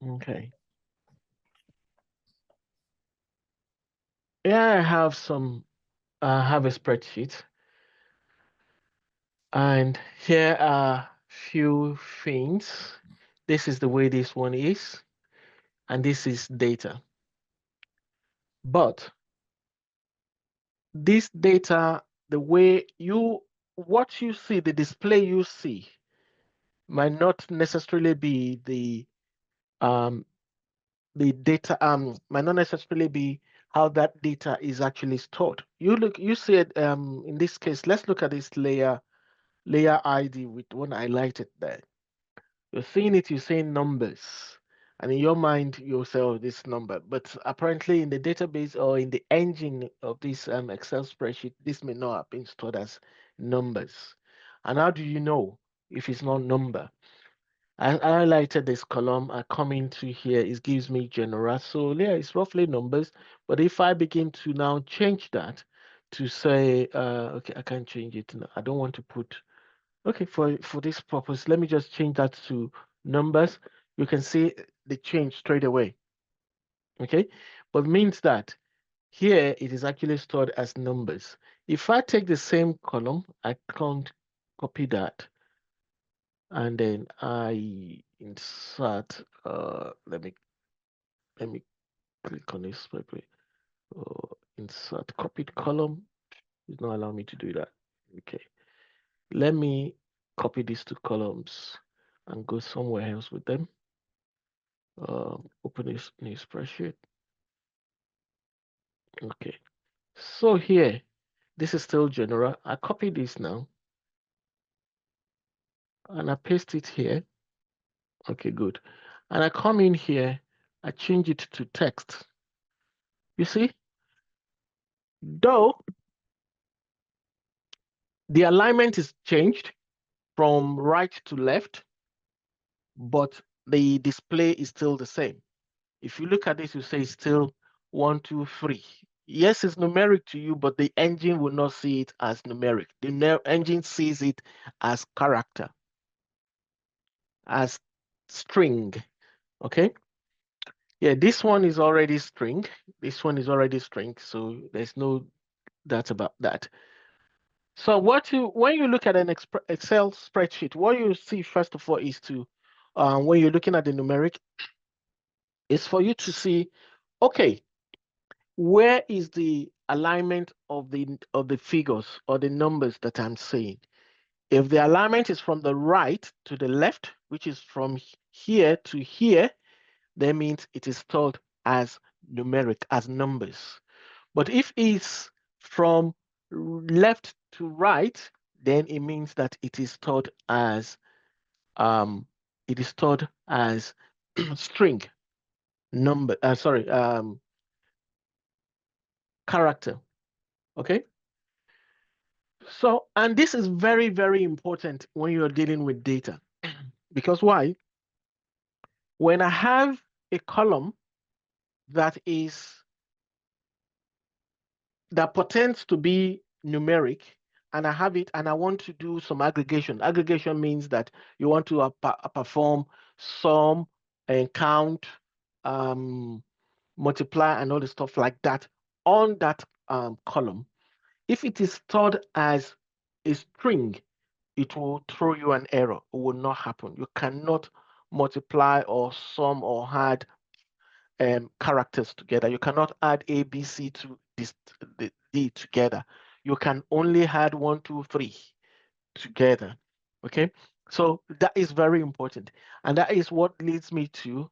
Okay. Yeah, I have a spreadsheet, and here are few things. This is the way this one is, and this is data. But this data, the way what you see, the display you see, might not necessarily be the data might not necessarily be how that data is actually stored. You see it in this case, let's look at this layer ID with one highlighted there. You're seeing it, you're seeing numbers. And in your mind, you'll say, oh, this number. But apparently in the database or in the engine of this Excel spreadsheet, this may not have been stored as numbers. And how do you know if it's not number? I highlighted this column. I come into here, it gives me general. So yeah, it's roughly numbers. But if I begin to now change that to say, okay, I can't change it. I don't want to put, okay, for this purpose, let me just change that to numbers. You can see the change straight away. Okay, but means that here it is actually stored as numbers. If I take the same column, I can't copy that, and then I insert. Let me click on this quickly. Insert copied column. It's not allowing me to do that. Okay, let me copy these two columns and go somewhere else with them. Open this new spreadsheet. Okay, so here, this is still general. I copy this now and I paste it here. Okay, good. And I come in here, I change it to text. You see, though the alignment is changed from right to left, but the display is still the same. If you look at this, you say it's still 1, 2, 3. Yes, it's numeric to you, but the engine will not see it as numeric. The engine sees it as character, as string. Okay. Yeah, this one is already string. This one is already string, so there's no doubt about that. So when you look at an Excel spreadsheet, what you see first of all is when you're looking at the numeric, is for you to see, okay, where is the alignment of the figures or the numbers that I'm seeing? If the alignment is from the right to the left, which is from here to here, that means it is stored as numeric, as numbers. But if it's from left to right, then it means that it is stored as string number. Character. Okay. So, and this is very, very important when you're dealing with data, because why? When I have a column that pretends to be numeric, and I have it and I want to do some aggregation. Aggregation means that you want to perform sum and count, multiply, and all the stuff like that on that column. If it is stored as a string, it will throw you an error. It will not happen. You cannot multiply or sum or add characters together. You cannot add A, B, C to the D together. You can only add 1, 2, 3 together. Okay, so that is very important, and that is what leads me to.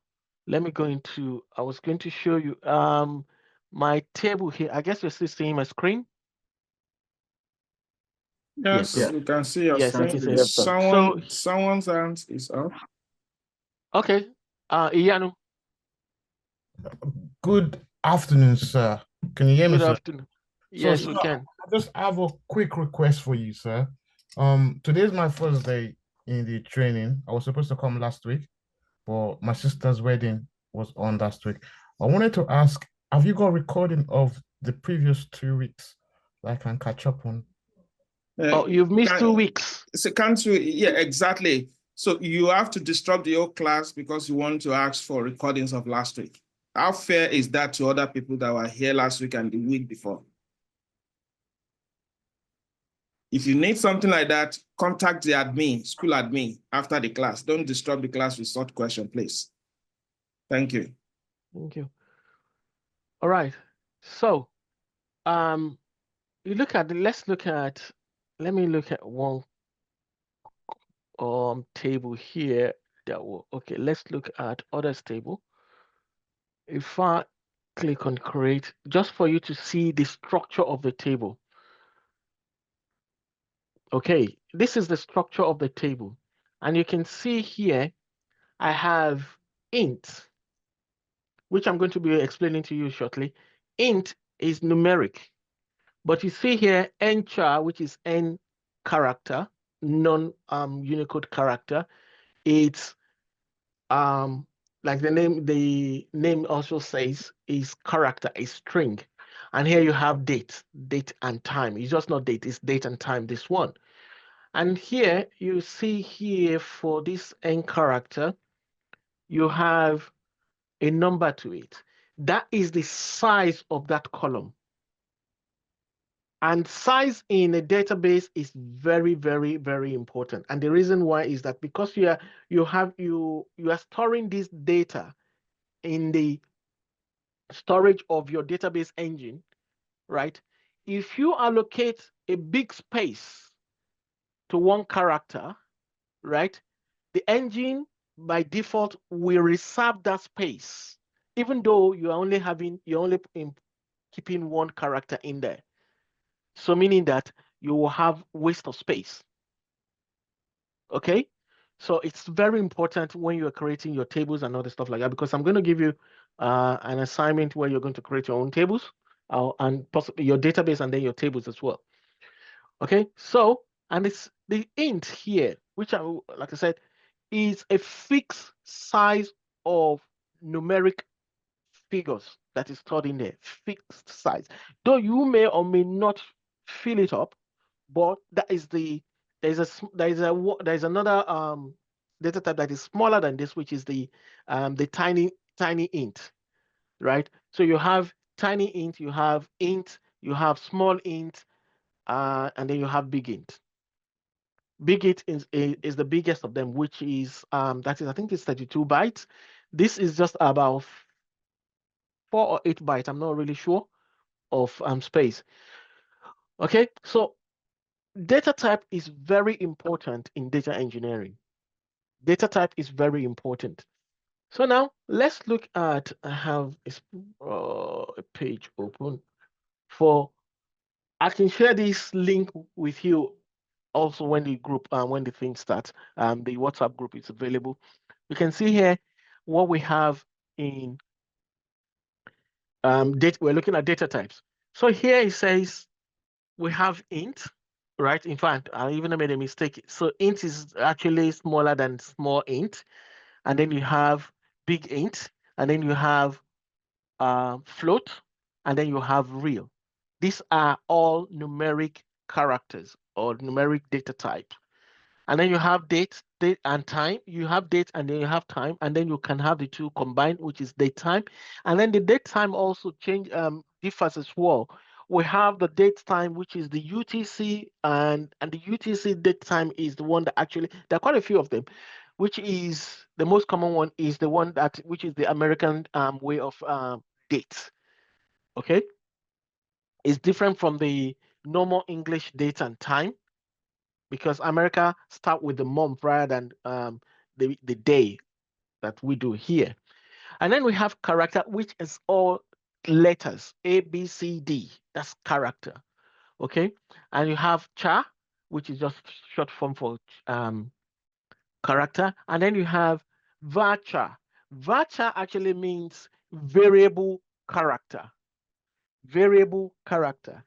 Let me go into. I was going to show you my table here. I guess you're still seeing my screen. Yes, Yes, you can see your yes, it screen. is. Yes, sir. So Someone's hand is up. okay, Iyanu. Good afternoon, sir. Can you hear me, Good sir? afternoon. So, Yes, sir, we can. I just have a quick request for you, sir. Today's my first day in the training. I was supposed to come last week, but my sister's wedding was on last week. I wanted to ask, have you got a recording of the previous 2 weeks that I can catch up on? Oh, you've missed 2 weeks. So can't you? Yeah, exactly. So you have to disrupt the whole class because you want to ask for recordings of last week. How fair is that to other people that were here last week and the week before? If you need something like that, contact the admin, school admin, after the class. Don't disrupt the class with such question, please. Thank you. Thank you. All right. So, you look at let me look at one table here that will, okay, let's look at others table. If I click on create, just for you to see the structure of the table. Okay, this is the structure of the table. And you can see here, I have int, which I'm going to be explaining to you shortly. Int is numeric, but you see here nchar, which is n character, non-Unicode character. It's like the name also says, is character, a string. And here you have date and time. It's just not date, it's date and time, this one. And here you see here for this n character, you have a number to it. That is the size of that column. And size in a database is very, very, very important. And the reason why is that because you are storing this data in the storage of your database engine, right? If you allocate a big space to one character, right, the engine by default will reserve that space, even though you're only keeping one character in there. So meaning that you will have waste of space. Okay, so it's very important when you're creating your tables and other stuff like that, because I'm going to give you an assignment where you're going to create your own tables and possibly your database and then your tables as well. Okay, so, and it's the int here, which like I said, is a fixed size of numeric figures that is stored in there, fixed size. Though you may or may not fill it up, but that is there's another data type that is smaller than this, which is the tiny int, right? So you have tiny int, you have small int, and then you have big int. Big int is the biggest of them, which is that is, I think it's 32 bytes. This is just about 4 or 8 bytes. I'm not really sure of space. Okay, so data type is very important in data engineering. Data type is very important. So now let's look at, I have a page open for, I can share this link with you also when the group, when the thing starts, the WhatsApp group is available. You can see here what we have in data. We're looking at data types. So here it says we have int, right? In fact, I even made a mistake. So int is actually smaller than small int. And then you have big int, and then you have float, and then you have real. These are all numeric characters or numeric data type. And then you have date and time. You have date and then you have time, and then you can have the two combined, which is date time. And then the date time also differs as well. We have the date time, which is the UTC, and the UTC date time is the one that actually, there are quite a few of them, which is the most common one is the one which is the American way of dates. Okay, it's different from the normal English date and time, because America start with the month rather than the day that we do here. And then we have character, which is all letters, A, B, C, D. That's character. Okay, and you have char, which is just short form for character, and then you have varchar. Varchar actually means variable character. Variable character.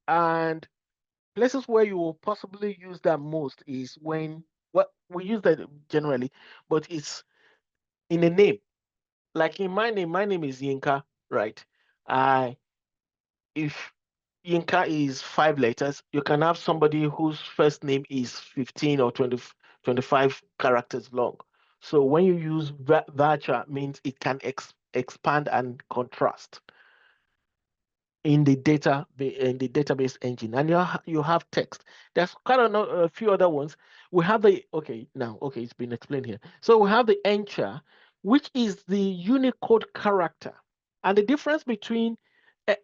And places where you will possibly use that most is when, well, we use that generally, but it's in a name. Like in my name is Yinka, right? If Yinka is 5 letters, you can have somebody whose first name is 15 or 25 characters long. So when you use varchar, means it can expand and contrast in the database engine, and you have text. There's kind of a few other ones. We have the it's been explained here. So we have the enchar, which is the Unicode character, and the difference between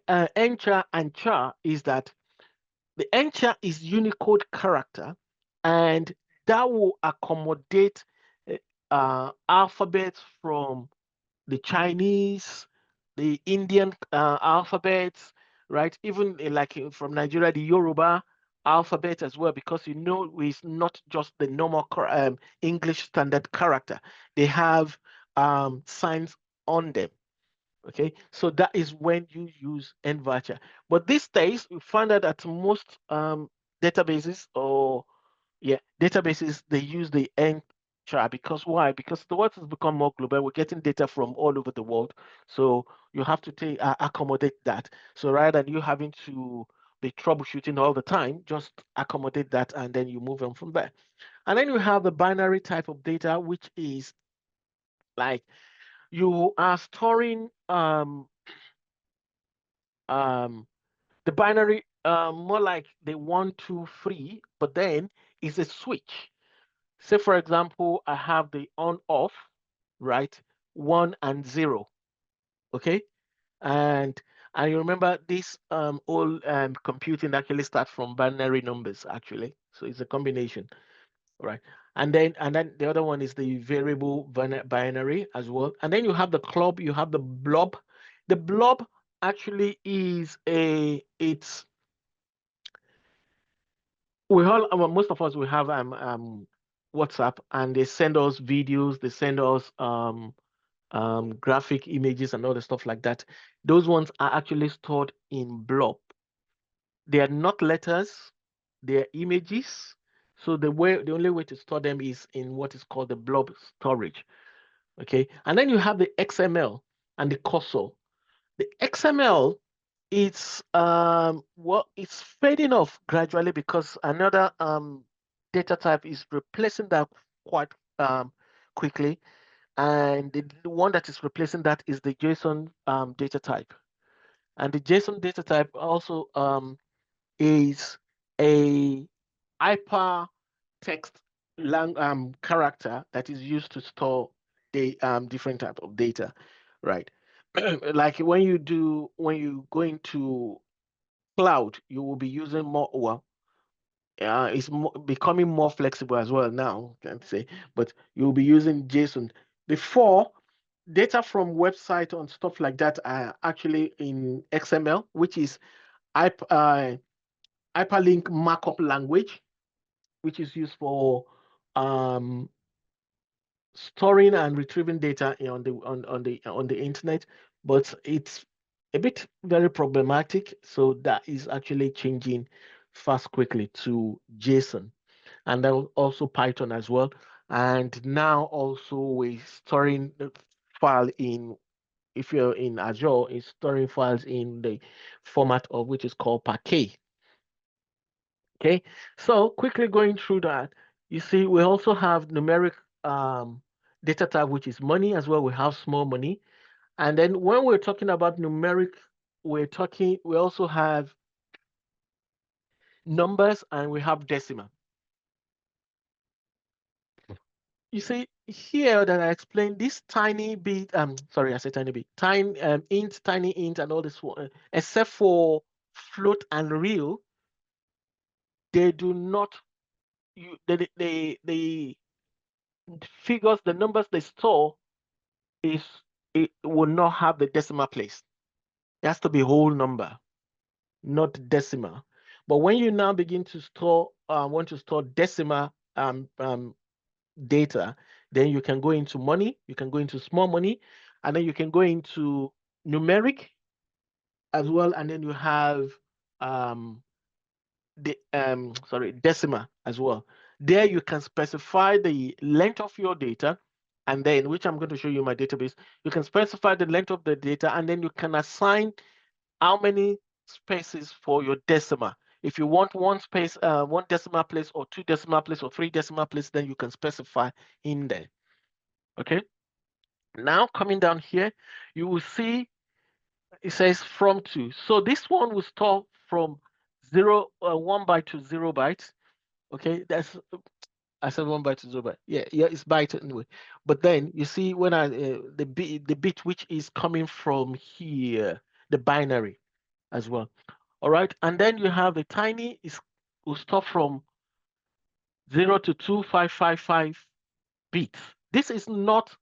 enchar and char is that the enchar is Unicode character, and that will accommodate alphabets from the Chinese, the Indian alphabets, right? Even like from Nigeria, the Yoruba alphabet as well, because it's not just the normal English standard character. They have signs on them. Okay, so that is when you use nvarchar. But these days, we find out that most databases they use the enchar. Because why? Because the world has become more global. We're getting data from all over the world, so you have to accommodate that. So rather than you having to be troubleshooting all the time, just accommodate that, and then you move on from there. And then you have the binary type of data, which is like you are storing the binary more like the 1, 2, 3, but then it's a switch. Say for example, I have the on off, right? 1 and 0. Okay. And you remember this old computing actually starts from binary numbers actually. So it's a combination. Right. And then the other one is the variable binary as well. And then you have the club, you have the blob. The blob actually is most of us we have WhatsApp, and they send us videos, they send us graphic images and all the stuff like that. Those ones are actually stored in blob. They are not letters, they are images. So the only way to store them is in what is called the blob storage. Okay, and then you have the XML and the cursor. The XML, it's it's fading off gradually because another data type is replacing that quite quickly, and the one that is replacing that is the JSON data type. And the JSON data type also is a hypertext character that is used to store the different type of data, right? Like when you go into cloud, you will be using more. It's becoming more flexible as well now, can't say, but you'll be using JSON. Before, data from website and stuff like that are actually in XML, which is hyperlink markup language, which is used for storing and retrieving data on the internet, but it's a bit very problematic. So that is actually changing fast quickly to JSON, and then also Python as well. And now also we're storing the file in, if you're in Azure, it's storing files in the format of which is called Parquet. Okay, so quickly going through that, you see we also have numeric data type, which is money as well. We have small money. And then when we're talking about numeric, we also have numbers and we have decimal. You see here that I explained this tiny bit, sorry, I said tiny bit, tiny int and all this one, except for float and real, they do not, the figures, the numbers they store it will not have the decimal place. It has to be whole number, not decimal. But when you now begin to want to store decimal data, then you can go into money, you can go into small money, and then you can go into numeric as well, and then you have decimal as well. There you can specify the length of your data, and then, which I'm going to show you in my database, you can specify the length of the data, and then you can assign how many spaces for your decimal. If you want one decimal place or 2 decimal place or 3 decimal place, then you can specify in there. Okay. Now coming down here, you will see it says from to. So this one will store from 1 byte to 0 bytes. Okay, I said 1 byte to 0 byte. Yeah, it's byte anyway. But then you see when the bit which is coming from here, the binary as well. All right, and then you have the tiny will start from 0 to 2555 bits. This is not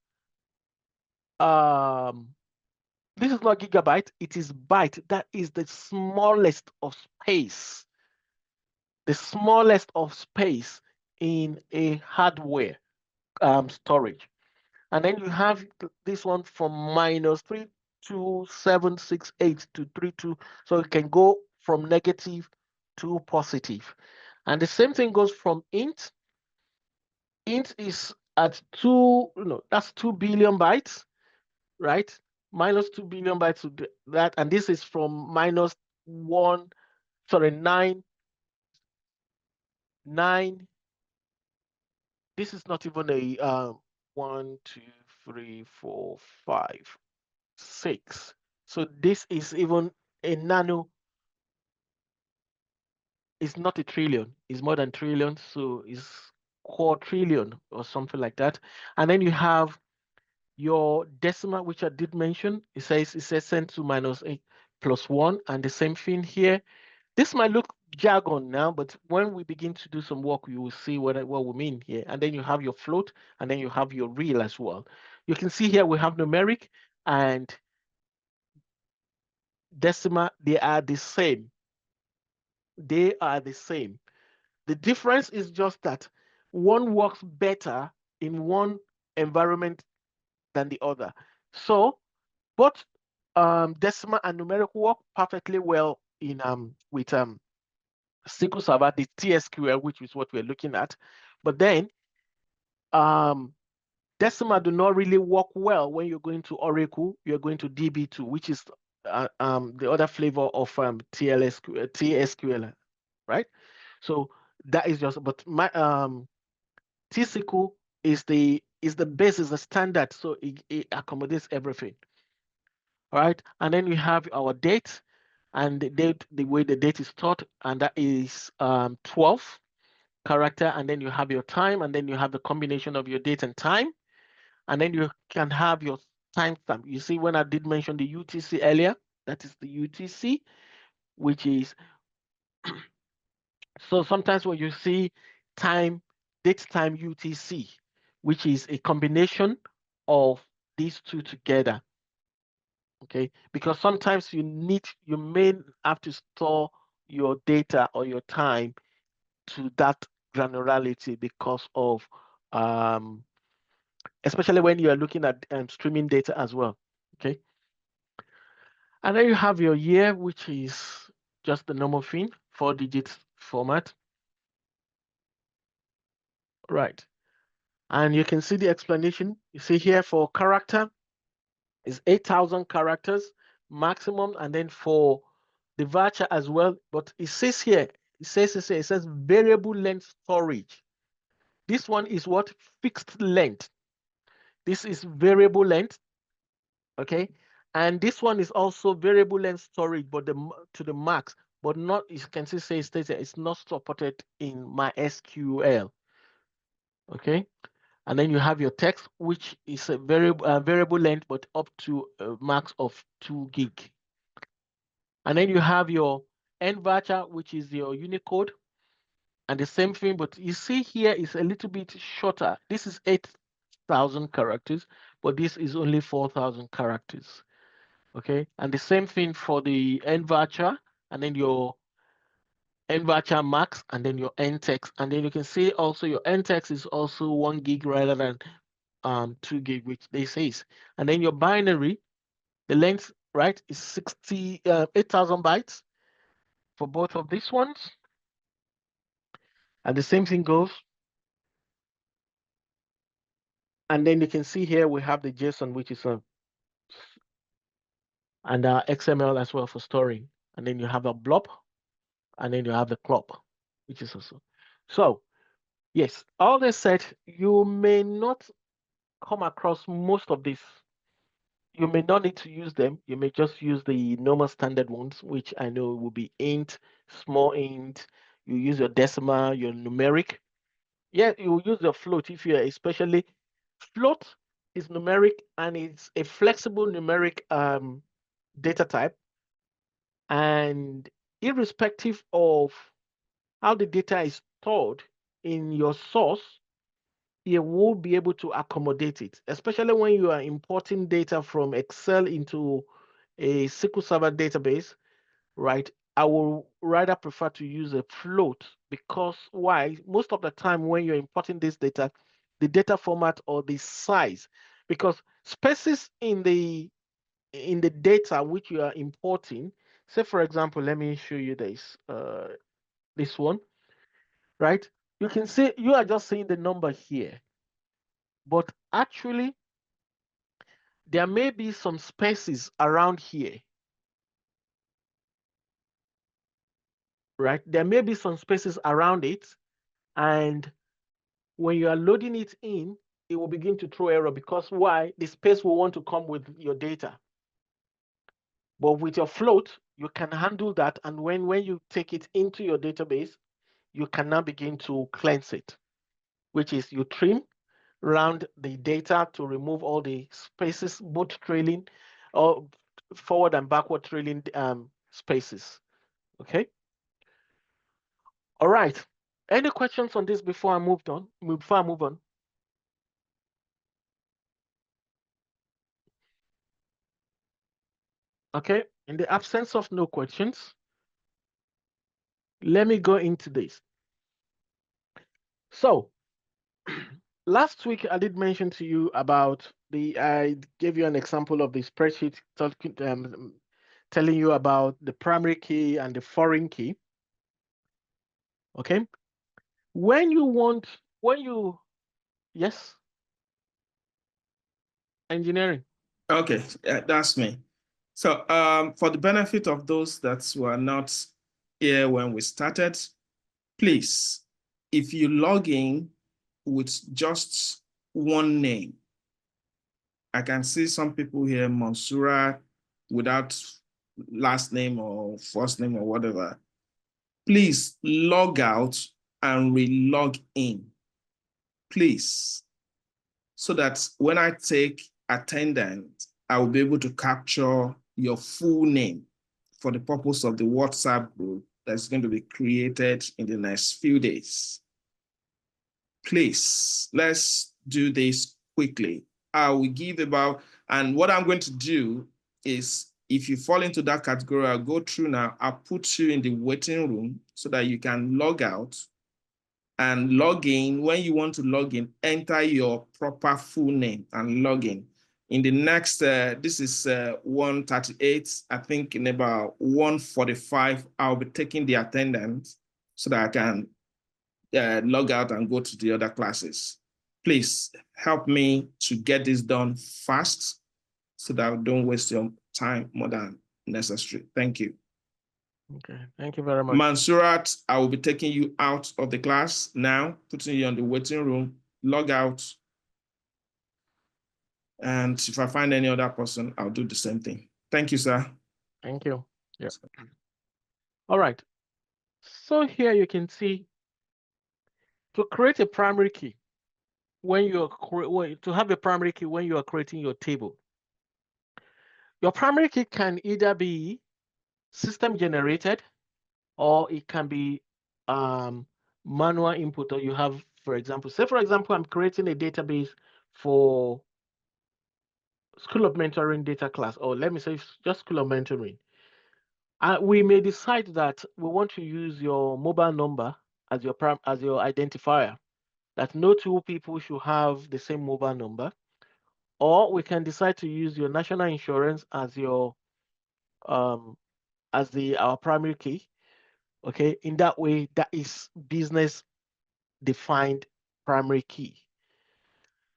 gigabyte, it is byte. That is the smallest of space. The smallest of space in a hardware storage. And then you have this one from -32768 to 32. So it can go from negative to positive. And the same thing goes from int. Int is at that's 2 billion bytes, right? -2 billion bytes to that. And this is from nine. This is not even a 1, 2, 3, 4, 5, 6. So this is even a nano. It's not a trillion. It's more than trillion. So it's quadrillion or something like that. And then you have your decimal, which I did mention. It says send to -8 plus 1, and the same thing here. This might look jargon now, but when we begin to do some work, you will see what we mean here. And then you have your float, and then you have your real as well. You can see here we have numeric and decimal. They are the same. They are the same. The difference is just that one works better in one environment than the other. So both decimal and numeric work perfectly well in with SQL Server, the TSQL, which is what we're looking at. But then decimal do not really work well when you're going to Oracle, you're going to DB2, which is the other flavor of TSQL, right? So that is just, but my T-SQL is the base, is the standard, so it accommodates everything. All right, and then we have our date, and the way the date is stored, and that is 12 character, and then you have your time, and then you have the combination of your date and time, and then you can have your timestamp. You see, when I did mention the UTC earlier, that is the UTC, which is so sometimes when you see date time UTC, which is a combination of these two together. Okay, because sometimes you may have to store your data or your time to that granularity because of especially when you are looking at streaming data as well. Okay, and then you have your year, which is just the normal thing, 4-digit format. Right, and you can see the explanation. You see here for character is 8,000 characters maximum, and then for the varchar as well. But it says here, it says variable length storage. This one is what? Fixed length. This is variable length, okay? And this one is also variable length storage, but to the max, but not, you can see it's not supported in MySQL, okay? And then you have your text, which is a variable length, but up to a max of 2 gig. And then you have your NVARCHAR, which is your Unicode, and the same thing, but you see here is a little bit shorter. This is 8,000 characters, but this is only 4,000 characters. Okay, and the same thing for the NVARCHAR, and then your NVARCHAR max, and then your NTEX, and then you can see also your NTEX is also 1 gig rather than 2 gig, which they say. And then your binary, the length, right, is 8,000 bytes for both of these ones. And the same thing goes. And then you can see here we have the JSON, which is and XML as well for storing. And then you have a blob, and then you have the club, which is also. So yes, all this said, you may not come across most of this. You may not need to use them. You may just use the normal standard ones, which I know will be int, small int. You use your decimal, your numeric. Yeah, you use your float if you're especially float is numeric and it's a flexible numeric data type. And irrespective of how the data is stored in your source, it will be able to accommodate it, especially when you are importing data from Excel into a SQL Server database, right? I will rather prefer to use a float because why? Most of the time when you're importing this data, the data format or the size, because spaces in the data which you are importing, say for example, let me show you this one, right? You can see you are just seeing the number here, but actually there may be some spaces around here, right? There may be some spaces around it, and when you are loading it in, it will begin to throw error because why? The space will want to come with your data. But with your float, you can handle that, and when you take it into your database, you can now begin to cleanse it, which is you trim around the data to remove all the spaces, both trailing or forward and backward trailing spaces. Okay. All right. Any questions on this before I move on? Okay. In the absence of no questions, let me go into this. So last week I did mention to you about I gave you an example of the spreadsheet telling you about the primary key and the foreign key. Okay. Yes, engineering. Okay, that's me. So for the benefit of those that were not here when we started, please, if you log in with just one name, I can see some people here, Mansoura, without last name or first name or whatever. Please log out and re-log in, please, so that when I take attendance, I will be able to capture your full name for the purpose of the WhatsApp group that's going to be created in the next few days. Please, let's do this quickly. I will give about, and what I'm going to do is, if you fall into that category, I'll go through now. I'll put you in the waiting room so that you can log out and log in. When you want to log in, enter your proper full name and log in. In the next, this is 1:38. I think in about 1:45, I'll be taking the attendance so that I can log out and go to the other classes. Please help me to get this done fast so that I don't waste your time more than necessary. Thank you. Okay, thank you very much. Mansurat, I will be taking you out of the class now, putting you on the waiting room, log out. And if I find any other person, I'll do the same thing. Thank you, sir. Thank you. Yeah. All right. So here you can see to create a primary key to have a primary key when you are creating your table. Your primary key can either be system generated or it can be manual input, or you have, for example, I'm creating a database for School of Mentoring data class, or let me say just School of Mentoring. We may decide that we want to use your mobile number as your identifier, that no two people should have the same mobile number, or we can decide to use your national insurance as your our primary key. Okay, in that way, that is business defined primary key.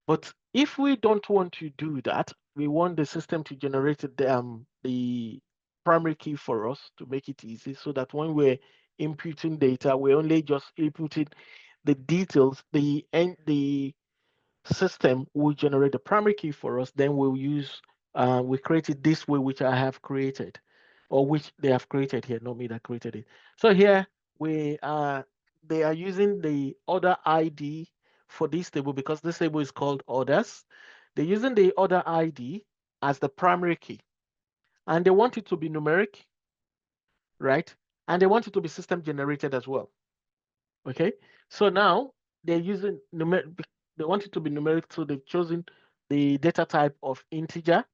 But if we don't want to do that, we want the system to generate the primary key for us to make it easy, so that when we're inputting data. We're only just inputting the details. The system will generate the primary key for us. Then we'll use we create it this way, which I have created, or which they have created here, not me that created it. So here they are using the order ID for this table because this table is called orders. They're using the order ID as the primary key, and they want it to be numeric, right? And they want it to be system generated as well. Okay, so now they're using numeric. They want it to be numeric, so they've chosen the data type of integer,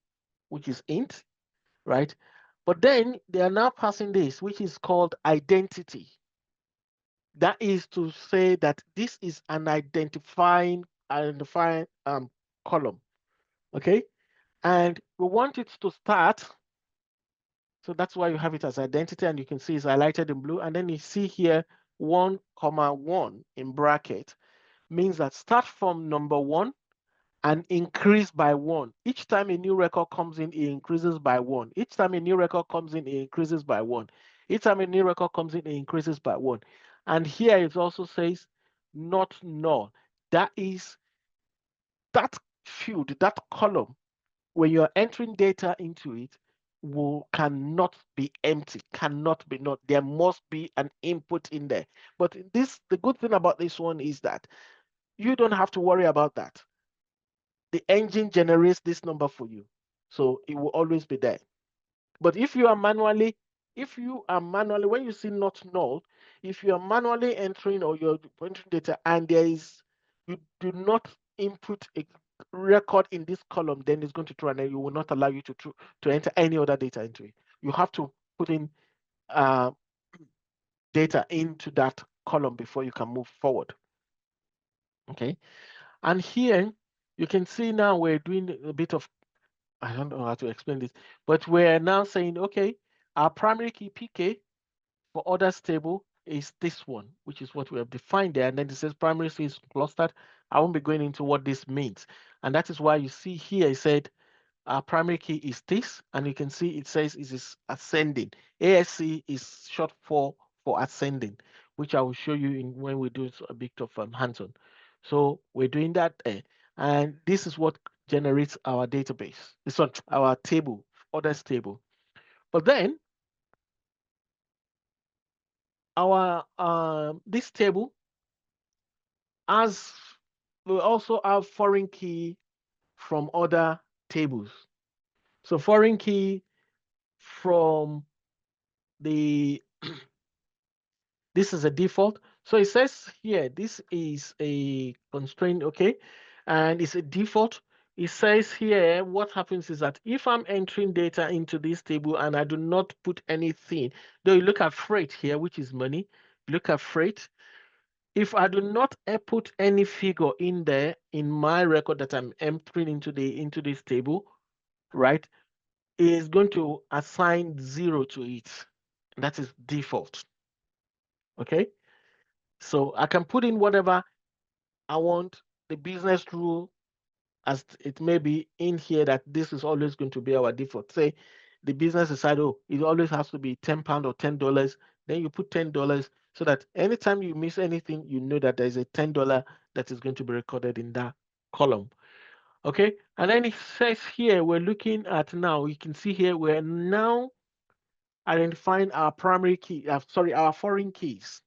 which is int, right? But then they are now passing this, which is called identity. That is to say that this is an identifying column, okay? And we want it to start. So that's why you have it as identity, and you can see it's highlighted in blue. And then you see here 1,1 in bracket means that start from number 1 and increase by 1. Each time a new record comes in, it increases by 1. Each time a new record comes in, it increases by 1. Each time a new record comes in, it increases by 1. And here it also says not null. That is that field, that column, when you're entering data into it, cannot be empty, cannot be not. There must be an input in there. But the good thing about this one is that you don't have to worry about that. The engine generates this number for you. So it will always be there. But if you are manually, when you see not null, if you are manually entering or you're entering data and you do not input a record in this column, then it's going to throw and then it will not allow you to enter any other data into it. You have to put in data into that column before you can move forward. Okay. And here you can see now we're doing a bit of, I don't know how to explain this, but we're now saying, okay, our primary key PK for orders table is this one, which is what we have defined there. And then it says primary key is clustered. I won't be going into what this means. And that is why you see here, it said our primary key is this, and you can see it says it is ascending. ASC is short for ascending, which I will show you when we do a bit of hands-on. So we're doing that there. And this is what generates our database. It's on our table, orders table. But then our this table we also have foreign key from other tables. So foreign key from the this is a default. So it says here this is a constraint, okay, and it's a default. It says here what happens is that if I'm entering data into this table and I do not put anything, though you look at freight here, which is money, look at freight. If I do not put any figure in there in my record that I'm entering into this table, right, it is going to assign 0 to it. That is default. Okay, so I can put in whatever I want. The business rule, as it may be in here, that this is always going to be our default. Say the business decide, oh, it always has to be £10 or $10. Then you put $10 so that anytime you miss anything, you know that there's a $10 that is going to be recorded in that column. Okay, and then it says here, we're looking at now, you can see here, we're now identifying our primary key, our foreign keys.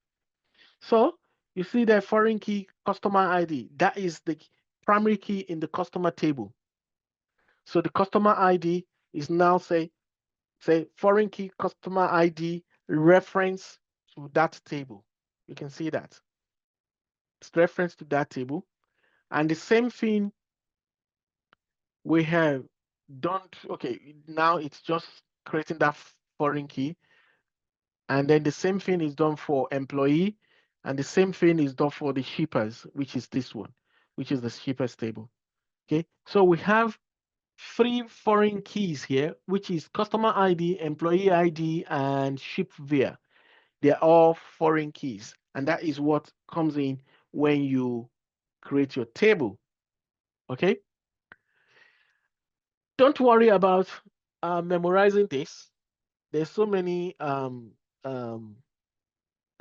So you see the foreign key customer ID, that is the primary key in the customer table. So the customer ID is now say foreign key customer ID reference to that table. You can see that. It's reference to that table. And the same thing we have done, okay, now it's just creating that foreign key. And then the same thing is done for employee, and the same thing is done for the shippers, which is this one, which is the shippers table. Okay, so we have 3 foreign keys here, which is customer ID, employee ID, and ship via. They're all foreign keys, and that is what comes in when you create your table. Okay, don't worry about memorizing this. There's so many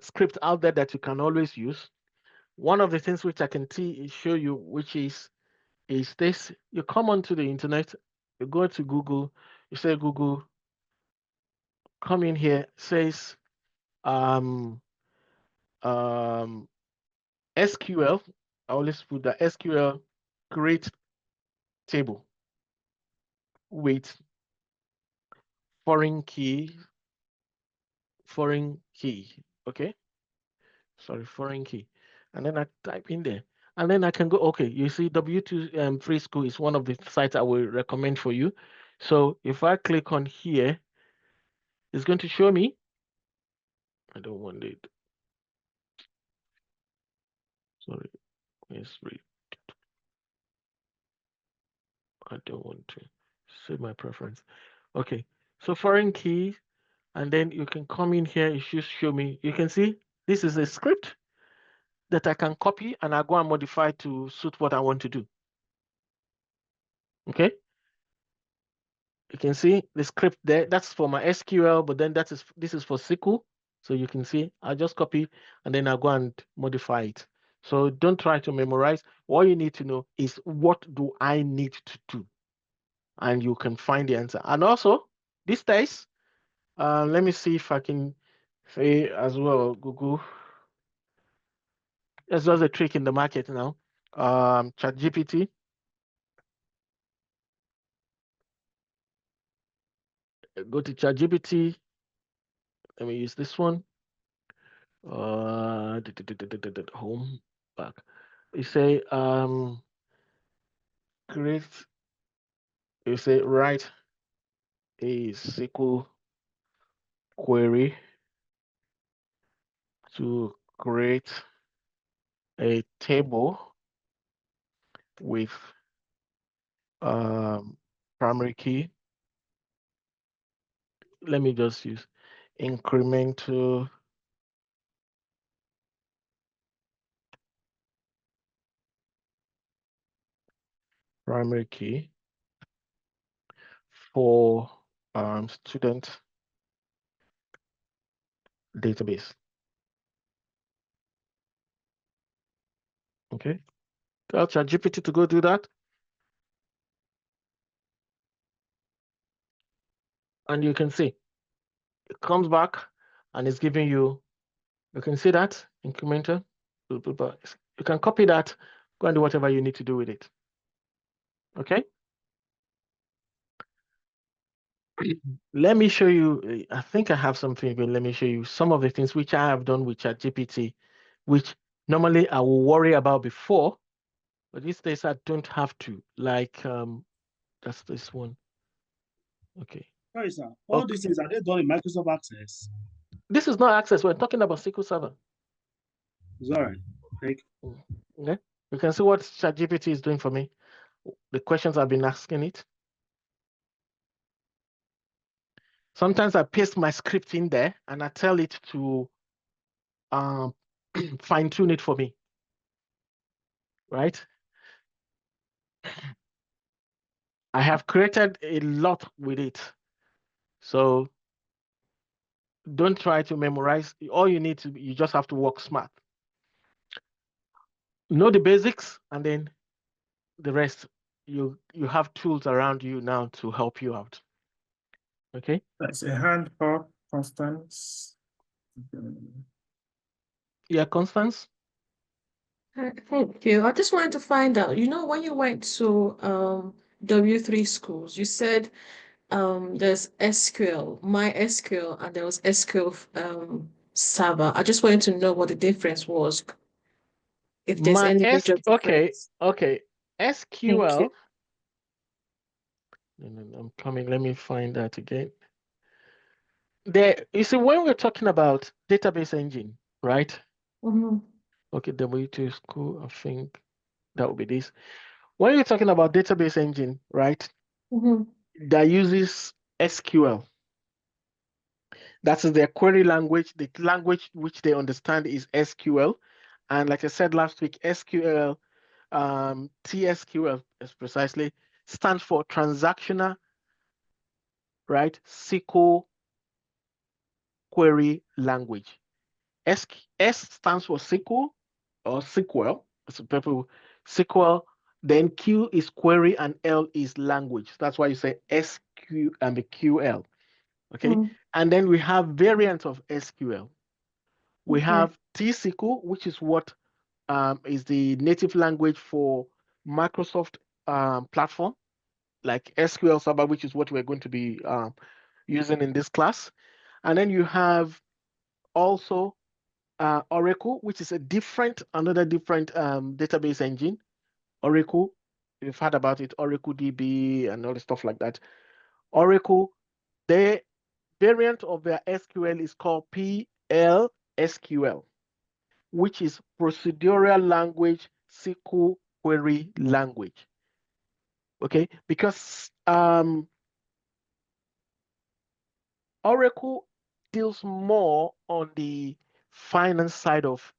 script out there that you can always use. One of the things which I can show you, which is this: you come onto the internet, you go to Google, you say Google, come in here, says SQL. I always put the SQL create table with foreign key, okay? Sorry, foreign key. And then I type in there. And then I can go, okay, you see W2 Free School is one of the sites I will recommend for you. So if I click on here, it's going to show me. I don't want it. Sorry, let's read. I don't want to save my preference. Okay, so foreign key, and then you can come in here. It should show me. You can see this is a script that I can copy and I go and modify to suit what I want to do. Okay. You can see the script there. That's for my SQL, but then this is for SQL. So you can see I just copy and then I go and modify it. So don't try to memorize. All you need to know is what do I need to do, and you can find the answer. And also these days, let me see if I can say as well, Google. There's just a trick in the market now. ChatGPT. Go to ChatGPT. Let me use this one. Home back. You say create. You say write a SQL query to create a table with primary key. Let me just use incremental primary key for student database. Okay, tell ChatGPT to go do that. And you can see it comes back and it's giving you, you can see that incremental. You can copy that, go and do whatever you need to do with it. Okay. Let me show you, I think I have something, but let me show you some of the things which I have done with ChatGPT, which normally I will worry about before, but these days I don't have to. Like, that's this one. Okay. Sorry, sir. All these things, are they done in Microsoft Access? This is not Access. We're talking about SQL Server. It's all right. Thank you. Okay. You can see what ChatGPT is doing for me. The questions I've been asking it. Sometimes I paste my script in there and I tell it to fine tune it for me, right? I have created a lot with it. So don't try to memorize. All you need to, you just have to work smart. Know the basics, and then the rest, you have tools around you now to help you out. Okay. That's a hand up, Constance. Yeah, Constance. Thank you. I just wanted to find out, when you went to W3 schools, you said there's SQL, MySQL, and there was SQL Server. I just wanted to know what the difference was, if there's any major difference. Okay. SQL. Thank you. I'm coming. Let me find that again. There, you see, when we're talking about database engine, right? Mm-hmm. Okay, W2 school, I think that would be this. When you're talking about database engine, right? Mm-hmm. That uses SQL. That is their query language. The language which they understand is SQL. And like I said last week, SQL, TSQL is precisely, stands for transactional, right? SQL query language. S stands for SQL or SQL. So people SQL. Then Q is query and L is language. That's why you say SQ and the QL. Okay. And then we have variants of SQL. We have T-SQL, which is what is the native language for Microsoft platform, like SQL Server, which is what we're going to be using in this class. And then you have also Oracle, which is another different database engine. Oracle, you've heard about it, Oracle DB and all the stuff like that. Oracle, the variant of their SQL is called PLSQL, which is procedural language SQL query language. Okay, because Oracle deals more on the finance side of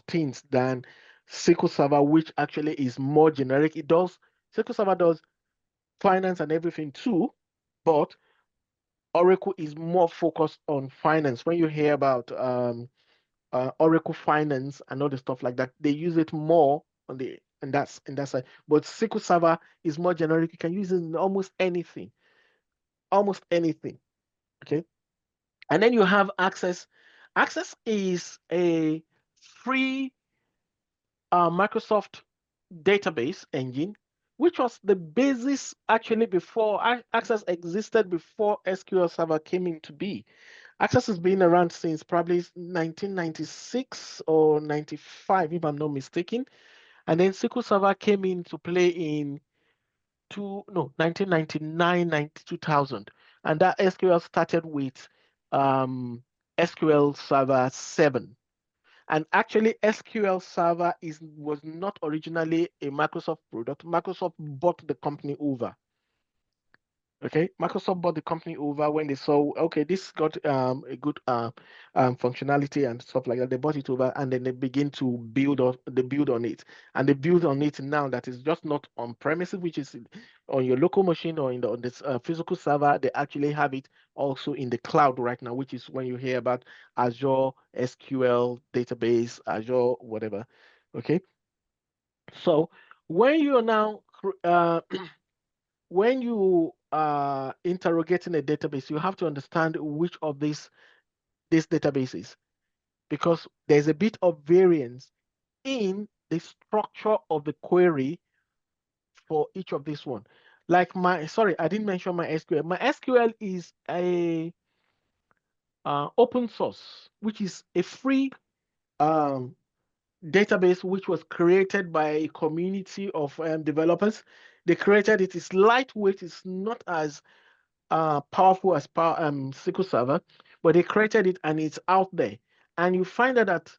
things than SQL Server, which actually is more generic. SQL Server does finance and everything too, but Oracle is more focused on finance. When you hear about Oracle Finance and all the stuff like that, they use it more on the and that's side. But SQL Server is more generic. You can use it in almost anything. Okay. And then you have Access. Access is a free Microsoft database engine, which was the basis actually before Access existed before SQL Server came into be. Access has been around since probably 1996 or 95, if I'm not mistaken. And then SQL Server came into play in 1999, 2000. And that SQL started with SQL Server 7. And actually, SQL Server was not originally a Microsoft product. Microsoft bought the company over. Okay, Microsoft bought the company over when they saw, okay, this got a good functionality and stuff like that. They bought it over and then they begin to build on it, and they build on it now that is just not on premises, which is on your local machine or on this physical server. They actually have it also in the cloud right now, which is when you hear about Azure SQL database, Azure whatever. Okay, so when you're now when you are interrogating a database, you have to understand which of these databases, because there's a bit of variance in the structure of the query for each of this one. Like I didn't mention my SQL. My SQL is a open source, which is a free database which was created by a community of developers. They created it. It's lightweight. It's not as powerful as SQL Server, but they created it and it's out there. And you find out that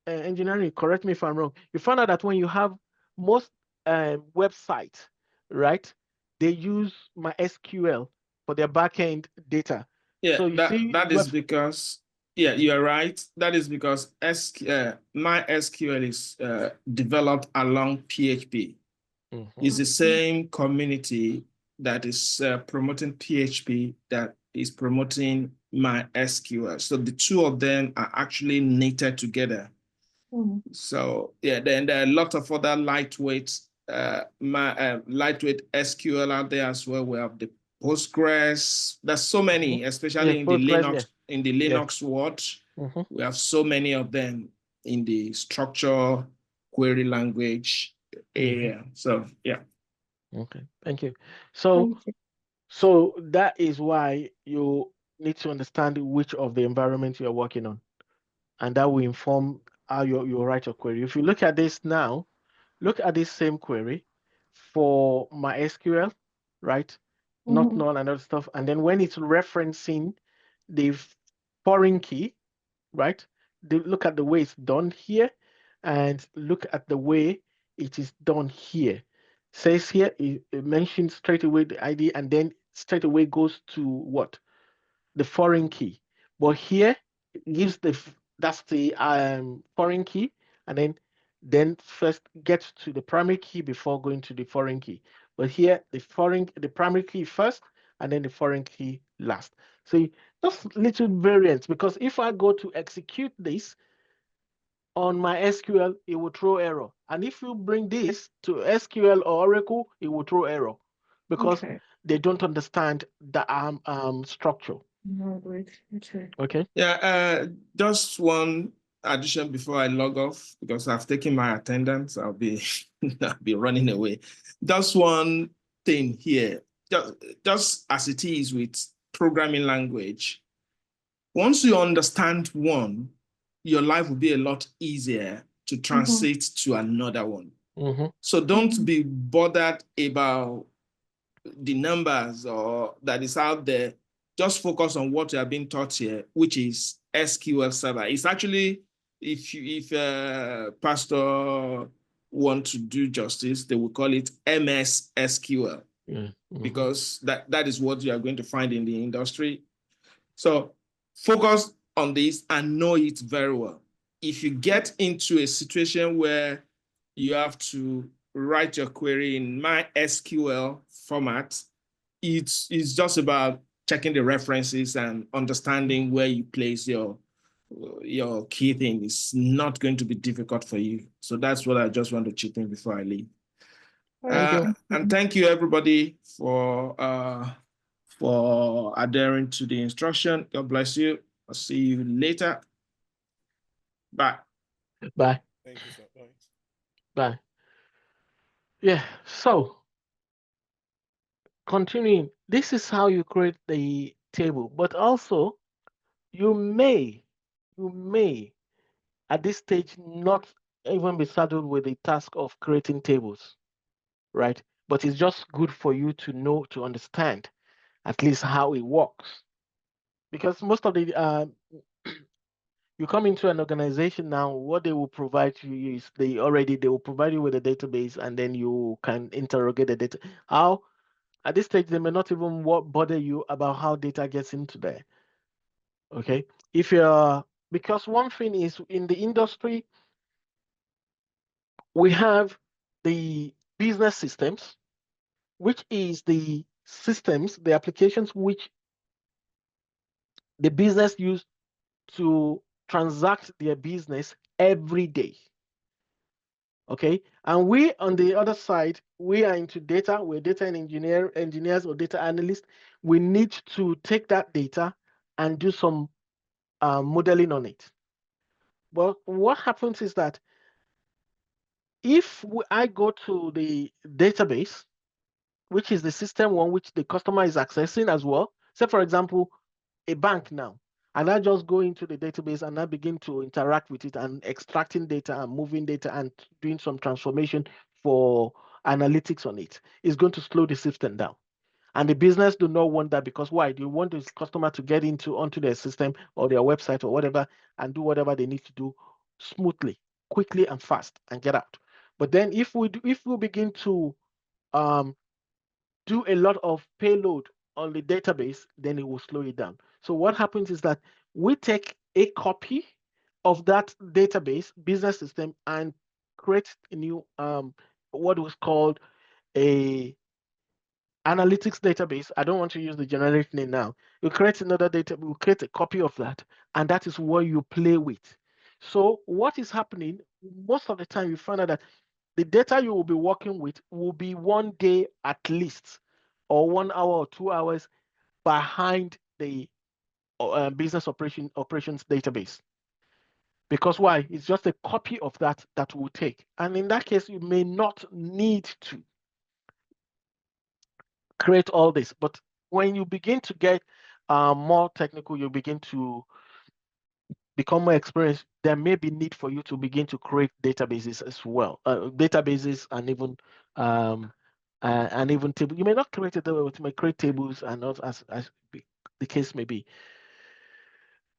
engineering, correct me if I'm wrong, you find out that when you have most websites, right, they use MySQL for their backend data. Yeah, so that is because, yeah, you are right. That is because MySQL is developed along PHP. It's the same community that is promoting PHP that is promoting MySQL. So the two of them are actually knitted together. So yeah, then there are a lot of other lightweight SQL out there as well. We have the Postgres. There's so many, especially in Postgres, the Linux world. We have so many of them in the structure query language area. So yeah. Okay, thank you. So that is why you need to understand which of the environment you're working on, and that will inform how you write your query. If you look at this now, look at this same query for MySQL, right? Not null and other stuff. And then when it's referencing the foreign key, right? Look at the way it's done here and look at the way it is done here. Says here, it mentions straight away the ID and then straight away goes to what? The foreign key. But here it gives that's the foreign key, and then first gets to the primary key before going to the foreign key. But here the primary key first and then the foreign key last. See, just little variants, because if I go to execute this on my SQL, it will throw error. And if you bring this to SQL or Oracle, it will throw error because Okay. they don't understand the structure. No, great. Okay. Okay. Yeah, just one addition before I log off, because I've taken my attendance. I'll be running away. Just one thing here, just as it is with programming language. Once you understand one, your life will be a lot easier to translate to another one. So don't be bothered about the numbers or that is out there. Just focus on what you are being taught here, which is SQL Server. It's actually, if Pastor want to do justice, they will call it MS SQL, because that is what you are going to find in the industry. So focus on this and know it very well. If you get into a situation where you have to write your query in MySQL format, it's just about checking the references and understanding where you place your key thing. It's not going to be difficult for you. So that's what I just want to chip in before I leave. And thank you everybody for adhering to the instruction. God bless you. I'll see you later. Bye. Bye. Thank you, sir. Bye. Bye. Yeah. So continuing, this is how you create the table, but also you may at this stage not even be saddled with the task of creating tables, right? But it's just good for you to know, to understand at least how it works. Because most of the you come into an organization now, what they will provide you is they will provide you with a database, and then you can interrogate the data. How at this stage they may not even bother you about how data gets into there. Okay, if you're, because one thing is in the industry, we have the business systems, which is the systems, the applications which the business use to transact their business every day. Okay, and we on the other side, we are into data. We're data and engineers or data analysts. We need to take that data and do some modeling on it. But what happens is that if I go to the database, which is the system on which the customer is accessing as well, say for example, a bank now, and I just go into the database and I begin to interact with it and extracting data and moving data and doing some transformation for analytics on it, it's going to slow the system down. And the business do not want that, because why? They want the customer to get onto their system or their website or whatever and do whatever they need to do smoothly, quickly and fast and get out. But then if we begin to do a lot of payload on the database, then it will slow it down. So what happens is that we take a copy of that database business system and create a new what was called a analytics database. I don't want to use the generic name now. You create another data, we create a copy of that, and that is what you play with. So what is happening most of the time, you find out that the data you will be working with will be 1 day at least, or 1 hour or 2 hours behind the business operations database. Because why? It's just a copy of that will take. And in that case, you may not need to create all this. But when you begin to get more technical, you begin to become more experienced, there may be need for you to begin to create databases as well, databases and even tables. You may not create it, you may create tables and not as the case may be.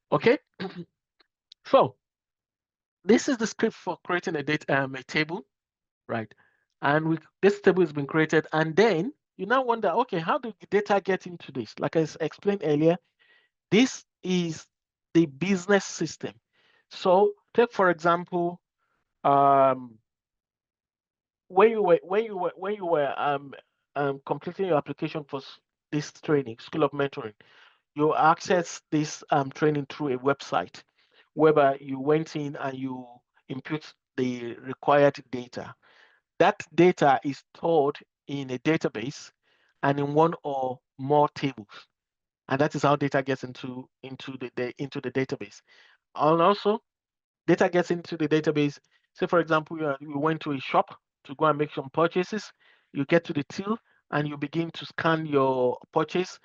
Okay, so this is the script for creating a table, right? And this table has been created, and then you now wonder, okay, how do the data get into this? Like I explained earlier, this is the business system. So take for example, when you were completing your application for this training, School of Mentoring, you access this training through a website, whereby you went in and you input the required data. That data is stored in a database and in one or more tables, and that is how data gets into the database. And also, data gets into the database. Say, for example, you went to a shop to go and make some purchases. You get to the till and you begin to scan your purchase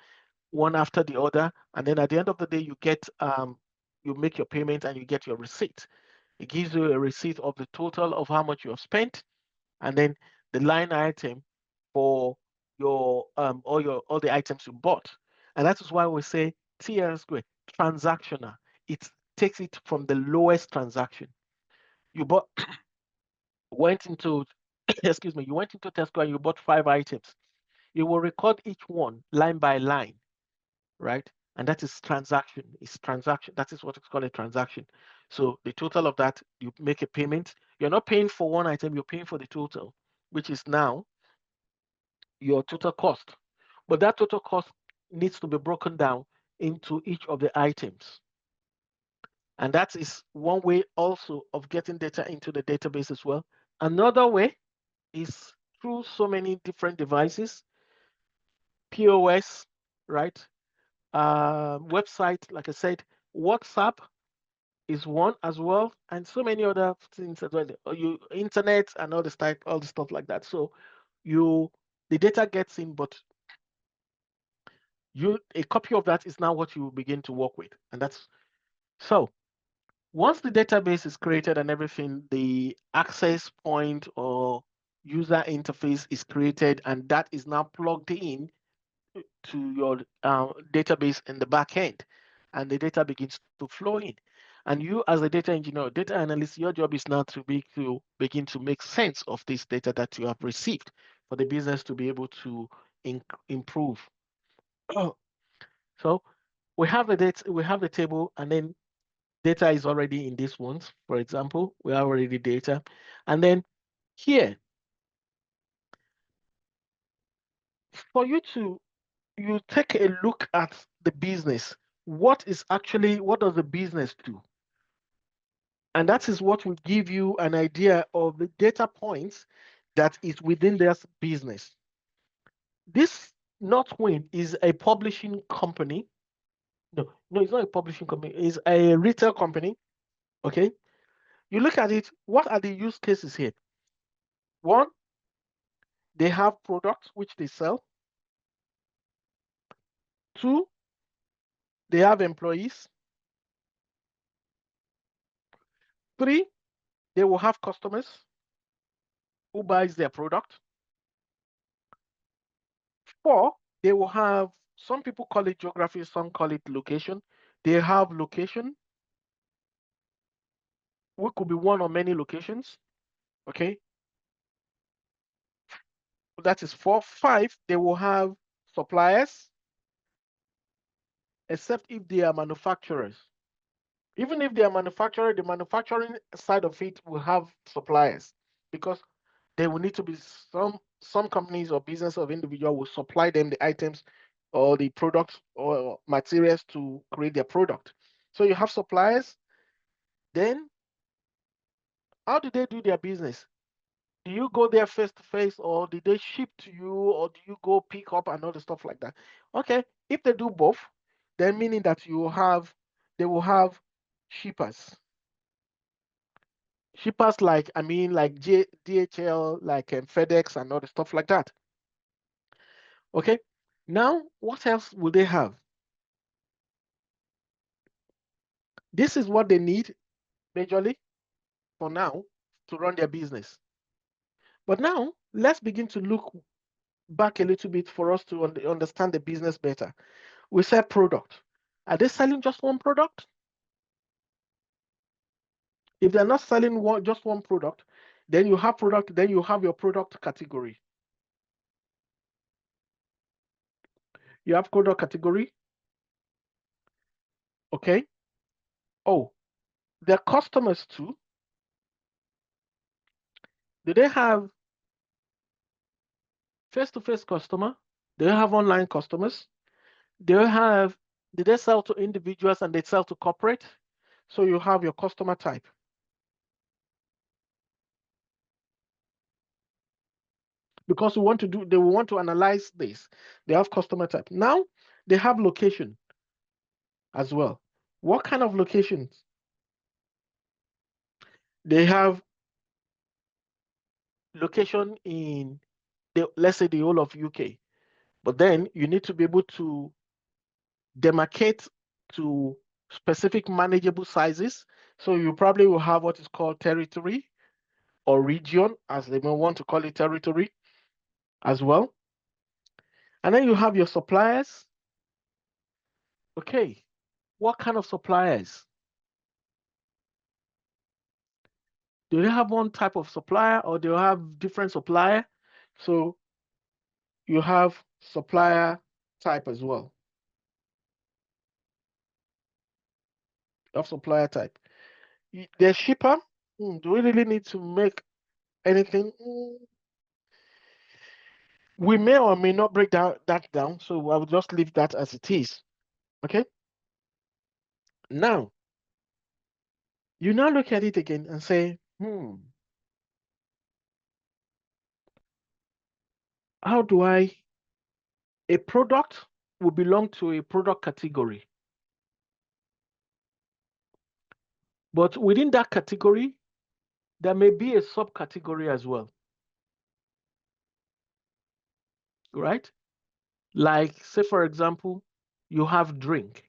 one after the other, and then at the end of the day, you make your payment and you get your receipt. It gives you a receipt of the total of how much you have spent, and then the line item for your all the items you bought. And that is why we say TR square transactional. It takes it from the lowest transaction. You bought went into excuse me, you went into Tesco and you bought 5 items. You will record each one line by line, right? And that is transaction. It's transaction. That is what it's called a transaction. So the total of that, you make a payment. You're not paying for one item, you're paying for the total, which is now your total cost. But that total cost needs to be broken down into each of the items. And that is one way also of getting data into the database as well. Another way is through so many different devices, POS, right? Website, like I said, WhatsApp is one as well, and so many other things as well. You internet and all the stuff like that. So the data gets in, but a copy of that is now what you begin to work with, and that's so. Once the database is created and everything, the access point or user interface is created, and that is now plugged in to your database in the back end, and the data begins to flow in. And you, as a data engineer, data analyst, your job is now to begin to make sense of this data that you have received for the business to be able to improve. So we have the data, we have the table, and then data is already in these ones. For example, we have already data, and then here for you take a look at the business. What does the business do? And that is what will give you an idea of the data points that is within their business. This Northwind is a publishing company. No, it's not a publishing company. It's a retail company. Okay. You look at it. What are the use cases here? One, they have products which they sell. Two, they have employees. Three, they will have customers who buys their product. Four, they will have, some people call it geography, some call it location. They have location, which could be one or many locations. Okay. That is 4. 5, they will have suppliers, except if they are manufacturers. Even if they are manufacturer, the manufacturing side of it will have suppliers, because there will need to be some companies or business of individual will supply them the items or the products or materials to create their product. So you have suppliers. Then how do they do their business? Do you go there face to face, or do they ship to you, or do you go pick up and all the stuff like that? Okay, if they do both, then meaning that they will have shippers. Shippers like DHL, like FedEx and all the stuff like that. Okay, now what else will they have? This is what they need majorly for now to run their business. But now let's begin to look back a little bit for us to understand the business better. We sell product. Are they selling just one product? If they're not selling just one product, then you have your product category. You have product category. Okay. Oh, their customers too. Do they have face-to-face customer? Do they have online customers? Do they have Did they sell to individuals and they sell to corporate? So you have your customer type. Because they want to analyze this. They have customer type. Now they have location as well. What kind of locations? They have location in let's say the whole of UK. But then you need to be able to demarcate to specific manageable sizes. So you probably will have what is called territory or region, as they may want to call it, territory as well. And then you have your suppliers. Okay, what kind of suppliers? Do they have one type of supplier or do they have different supplier? So you have supplier type as well. Of supplier type. They're shipper. Do we really need to make anything? We may or may not break that down, so I will just leave that as it is. Okay. Now, you now look at it again and say, how do a product will belong to a product category. But within that category, there may be a subcategory as well. Right? Like, say, for example, you have drink.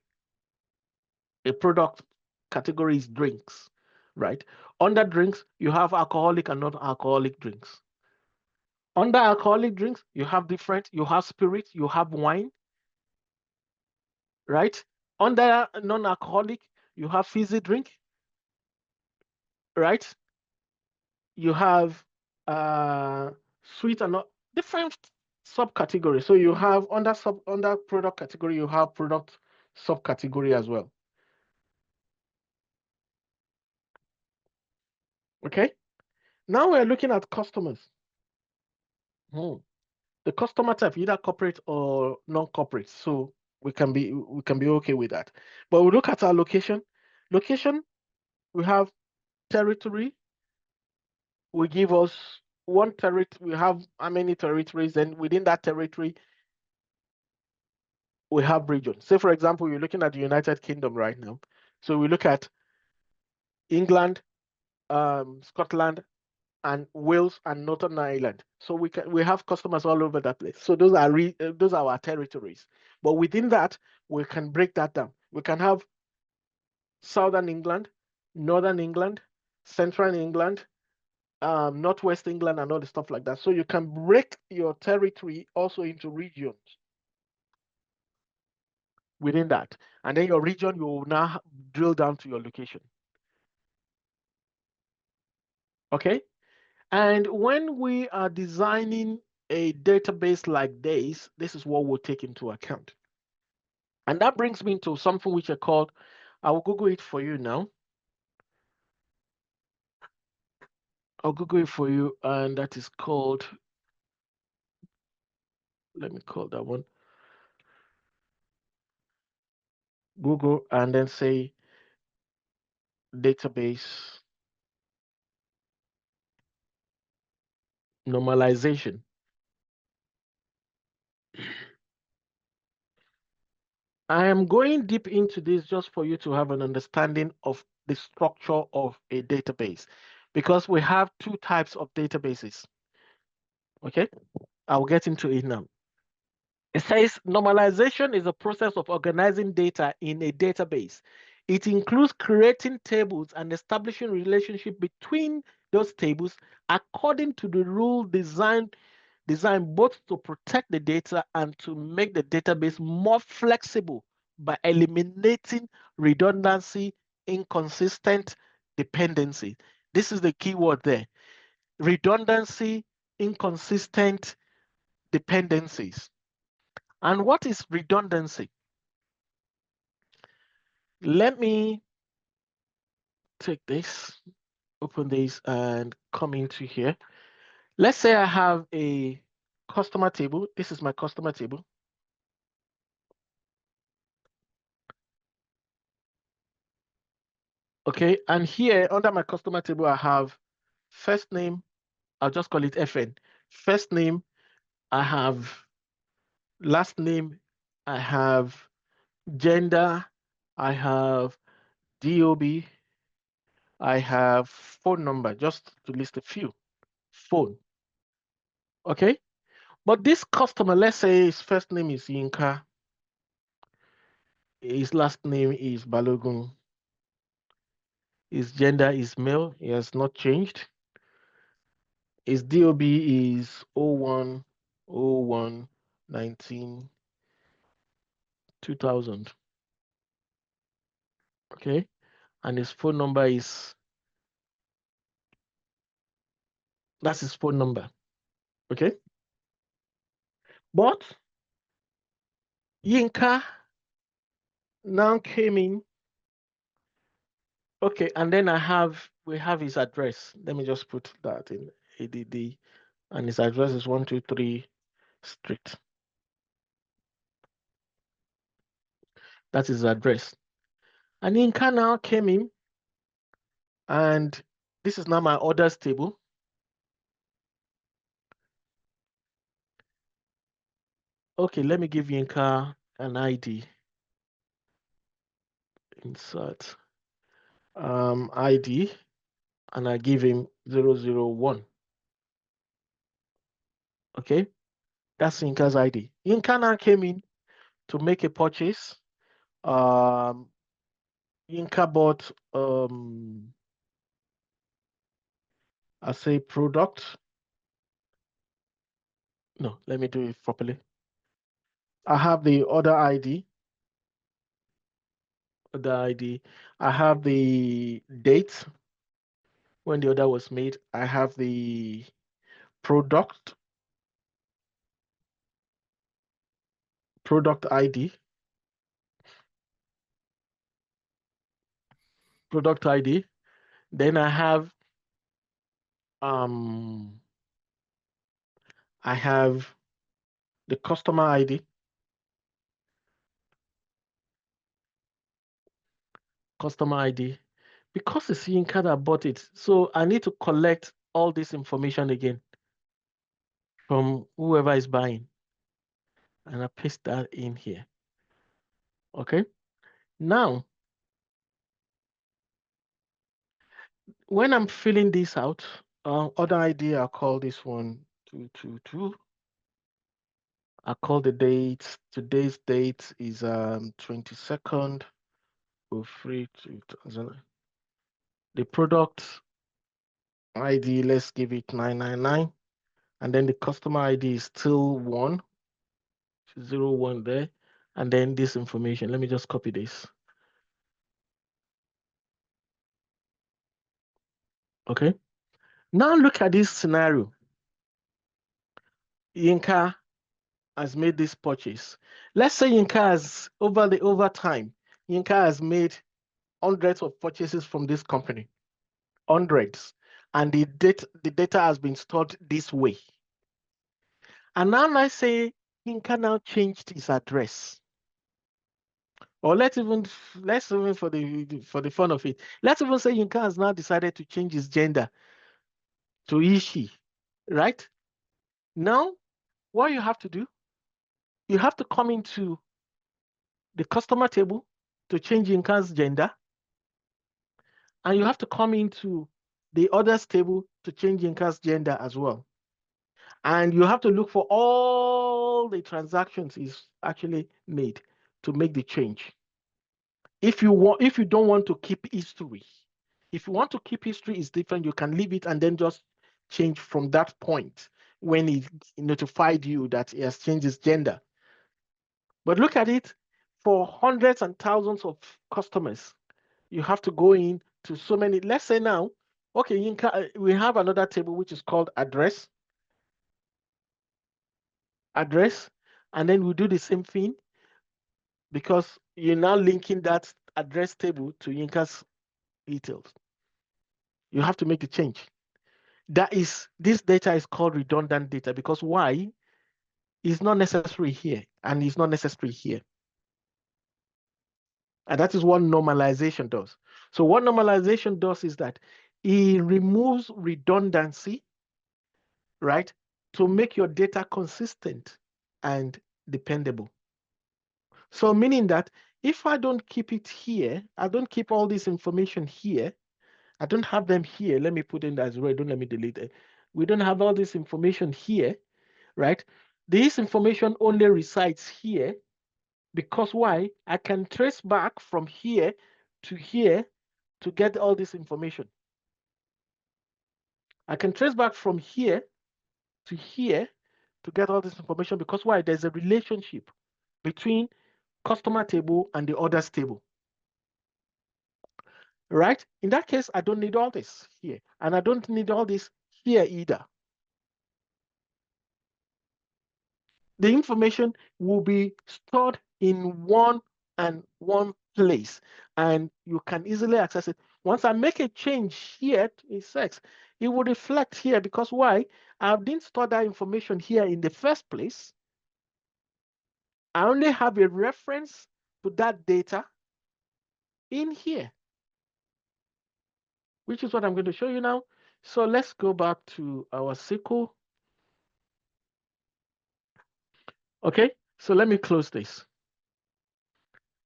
A product category is drinks, right? Under drinks, you have alcoholic and non-alcoholic drinks. Under alcoholic drinks, you have spirit, you have wine, right? Under non-alcoholic, you have fizzy drink, right? You have sweet and not different subcategories. So you have under product category, you have product subcategory as well. Okay. Now we're looking at customers. The customer type, either corporate or non-corporate. So we can be okay with that. But we look at our location. Location, we have territory. We give us one territory. We have how many territories? And within that territory, we have region. Say, for example, you're looking at the United Kingdom right now. So we look at England, Scotland, and Wales and Northern Ireland. So we have customers all over that place. So those are our territories. But within that, we can break that down. We can have Southern England, Northern England, Central England, Northwest England, and all the stuff like that. So you can break your territory also into regions within that. And then your region, you will now drill down to your location. Okay? And when we are designing a database like this is what we'll take into account. And that brings me to something which I called, I will Google it for you now. I'll Google it for you, and that is called, let me call that one. Google and then say database normalization. I am going deep into this just for you to have an understanding of the structure of a database, because we have two types of databases. Okay, I'll get into it now. It says normalization is a process of organizing data in a database. It includes creating tables and establishing relationship between those tables according to the rule designed both to protect the data and to make the database more flexible by eliminating redundancy, inconsistent dependency. This is the key word there. Redundancy, inconsistent dependencies. And what is redundancy? Let me take this, open this, and come into here. Let's say I have a customer table. This is my customer table. Okay, and here under my customer table, I have first name, I'll just call it FN. First name, I have last name, I have gender, I have DOB, I have phone number, just to list a few. Phone. Okay, but this customer, let's say his first name is Yinka, his last name is Balogun, his gender is male, he has not changed. His DOB is 01/01/19 2000. Okay, and his phone number is, that's his phone number. Okay, but Yinka now came in. Okay, and then we have his address. Let me just put that in ADD, and his address is 123 Street. That's his address. And Yinka now came in, and this is now my orders table. Okay, let me give Yinka an ID. Insert ID, and I give him 001. Okay, that's Yinka's ID. Yinka now came in to make a purchase. Yinka bought I say product. No, let me do it properly. I have the order ID. The ID. I have the date when the order was made. I have the product ID. Product ID. Then I have the customer ID. Customer ID. Because it's Yinka that bought it, so I need to collect all this information again from whoever is buying. And I paste that in here. Okay. Now, when I'm filling this out, other ID, I'll call this one 222. I'll call the date. Today's date is 22nd of 3/2000. The product ID, let's give it 999. And then the customer ID is still 01 there. And then this information, let me just copy this. Okay. Now look at this scenario. Yinka has made this purchase. Let's say Yinka has, over time, Yinka has made hundreds of purchases from this company. Hundreds. And the data has been stored this way. And now let's say Yinka now changed his address. Or let's even for the fun of it, let's even say Yinka has now decided to change his gender to he, right? Now, what you have to do, you have to come into the customer table to change Yinka's gender, and you have to come into the orders table to change Yinka's gender as well. And you have to look for all the transactions he's actually made to make the change. If you don't want to keep history, if you want to keep history, is different. You can leave it and then just change from that point when he notified you that he has changed his gender. But look at it, for hundreds and thousands of customers, you have to go in to so many. Let's say now, okay, Yinka, we have another table which is called address, and then we do the same thing because you're now linking that address table to Yinka's details. You have to make the change. This data is called redundant data because why? Is not necessary here and is not necessary here. And that is what normalization does. So what normalization does is that it removes redundancy, right, to make your data consistent and dependable. So meaning that if I don't keep it here, I don't keep all this information here, I don't have them here. Let me put in as well. Don't let me delete it. We don't have all this information here, right? This information only resides here because why? I can trace back from here to get all this information. I can trace back from here to get all this information because why? There's a relationship between customer table and the orders table. Right? In that case, I don't need all this here. And I don't need all this here either. The information will be stored in one place, and you can easily access it. Once I make a change here in sex, it will reflect here because why? I didn't store that information here in the first place. I only have a reference to that data in here, which is what I'm going to show you now. So let's go back to our SQL. Okay, so let me close this.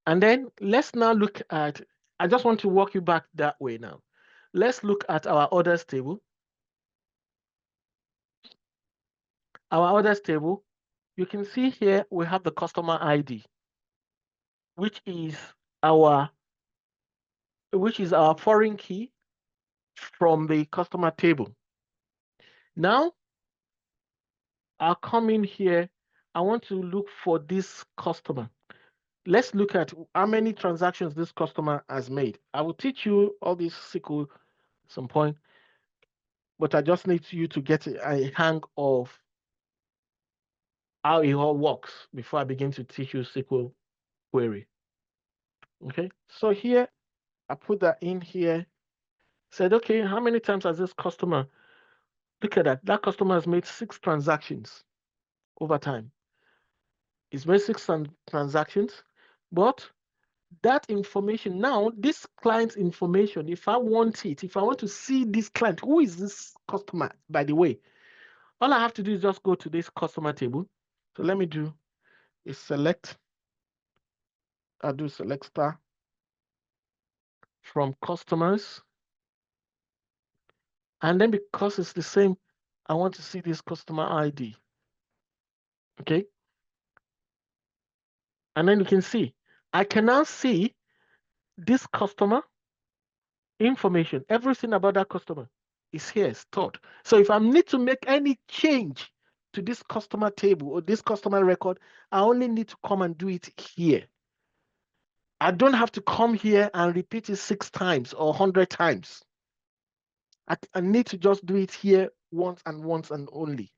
And then let's now look at, I just want to walk you back that way now. Let's look at our orders table. Our orders table, you can see here we have the customer ID, which is our foreign key from the customer table. Now, I'll come in here. I want to look for this customer. Let's look at how many transactions this customer has made. I will teach you all this SQL at some point, but I just need you to get a hang of how it all works before I begin to teach you SQL query. Okay, so here, I put that in here, said, okay, how many times has this customer, look at that, that customer has made 6 transactions over time. It's made 6 transactions, but that information now, this client's information, if I want it, if I want to see this client, who is this customer, by the way, all I have to do is just go to this customer table. So let me do is select, I'll do select star from customers. And then because it's the same, I want to see this customer ID. Okay. And then you can see, I can now see this customer information, everything about that customer is here stored. So if I need to make any change to this customer table or this customer record, I only need to come and do it here. I don't have to come here and repeat it 6 times or 100 times. I need to just do it here once and only.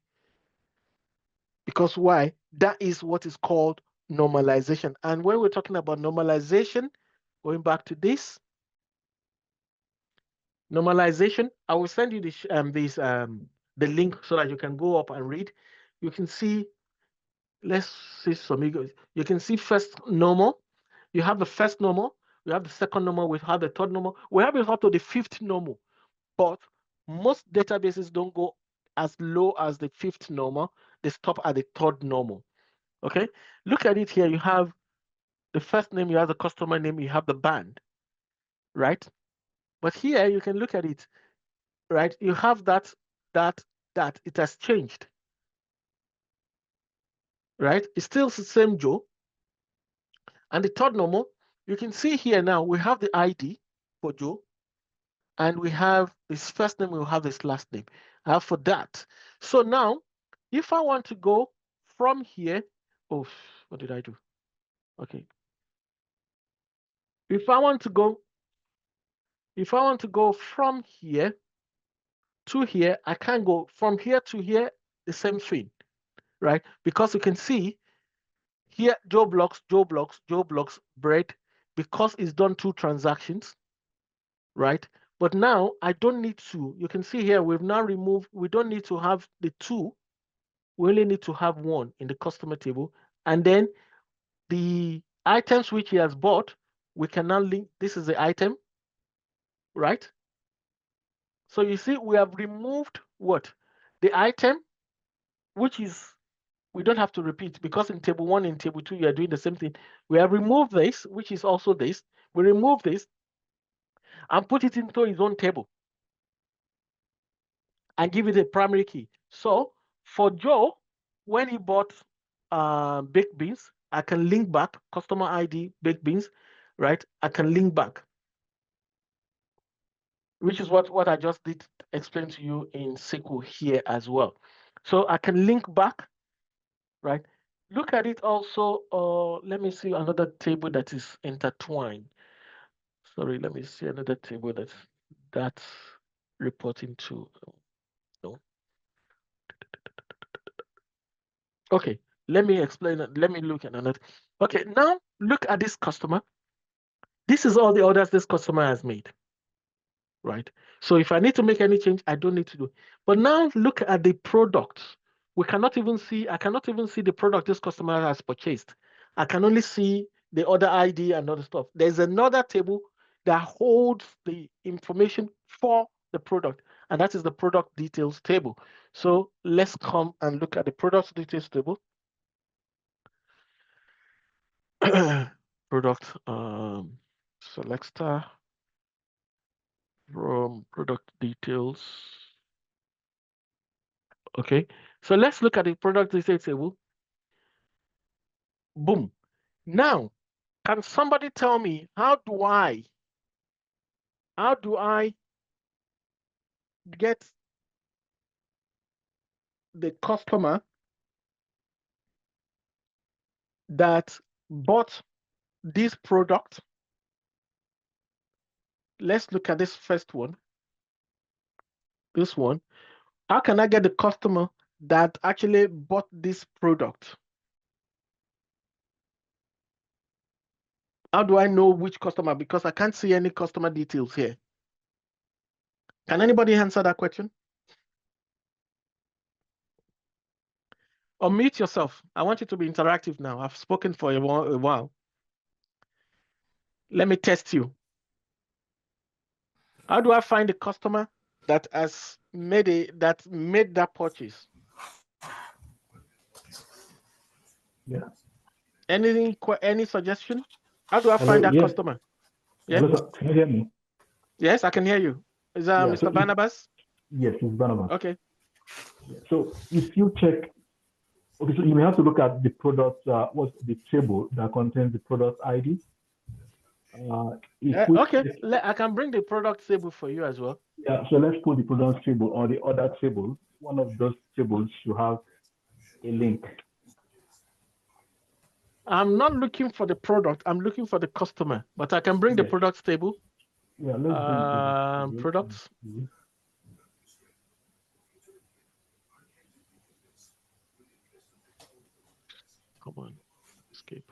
Because why? That is what is called normalization. And when we're talking about normalization, going back to this, normalization, I will send you the link so that you can go up and read. You can see, let's see some, you can see first normal. You have the first normal, we have the second normal, we have the third normal, we have it up to the 5th normal. But most databases don't go as low as the 5th normal, they stop at the 3rd normal. Okay, look at it here. You have the first name, you have the customer name, you have the band, right? But here you can look at it, right? You have that it has changed, right? It's still the same Joe. And the 3rd normal, you can see here now we have the ID for Joe, and we have his first name, we'll have his last name. For that. So now, if I want to go from here, oh, what did I do? Okay. If I want to go from here to here, I can't go from here to here, the same thing, right? Because you can see here, Joe blocks, bread, because it's done 2 transactions, right? But now I don't need to, you can see here, we've now removed, we don't need to have the 2, we only need to have 1 in the customer table. And then the items which he has bought, we can now link, this is the item, right? So you see, we have removed what? The item, which is, we don't have to repeat because in table 1 and table 2, you are doing the same thing. We have removed this, which is also this. We remove this and put it into its own table and give it a primary key. So for Joe, when he bought baked beans, I can link back customer ID baked beans, right? I can link back, which is what I just did explain to you in SQL here as well. So I can link back, right? Look at it also. Let me see another table that is intertwined. Sorry, let me see another table that's reporting to. No. Okay, let me explain it. Let me look at another. Okay, now look at this customer. This is all the orders this customer has made, right? So if I need to make any change, I don't need to do. But now look at the product. I cannot even see the product this customer has purchased. I can only see the order ID and other stuff. There's another table that holds the information for the product, and that is the product details table. So let's come and look at the product details table. Product select star from product details. Okay, so let's look at the product details table. Boom. Now, can somebody tell me how do I get the customer that bought this product? Let's look at this first one. This one. How can I get the customer that actually bought this product? How do I know which customer? Because I can't see any customer details here. Can anybody answer that question? Unmute yourself. I want you to be interactive now. I've spoken for a while. Let me test you. How do I find the customer that has made that purchase? Yeah. Any suggestion? How do I find that customer? Yeah. Hello, can you hear me? Yes, I can hear you. Is that Yeah, Mr. Barnabas? Yes, it's Barnabas. Okay. So if you check, okay, so you may have to look at the product, what's the table that contains the product ID. Okay, I can bring the product table for you as well. Yeah, so let's put the product table or the order table. One of those tables should have a link. I'm not looking for the product. I'm looking for the customer, but I can bring the products table. Yeah, let's bring products. Come on, escape.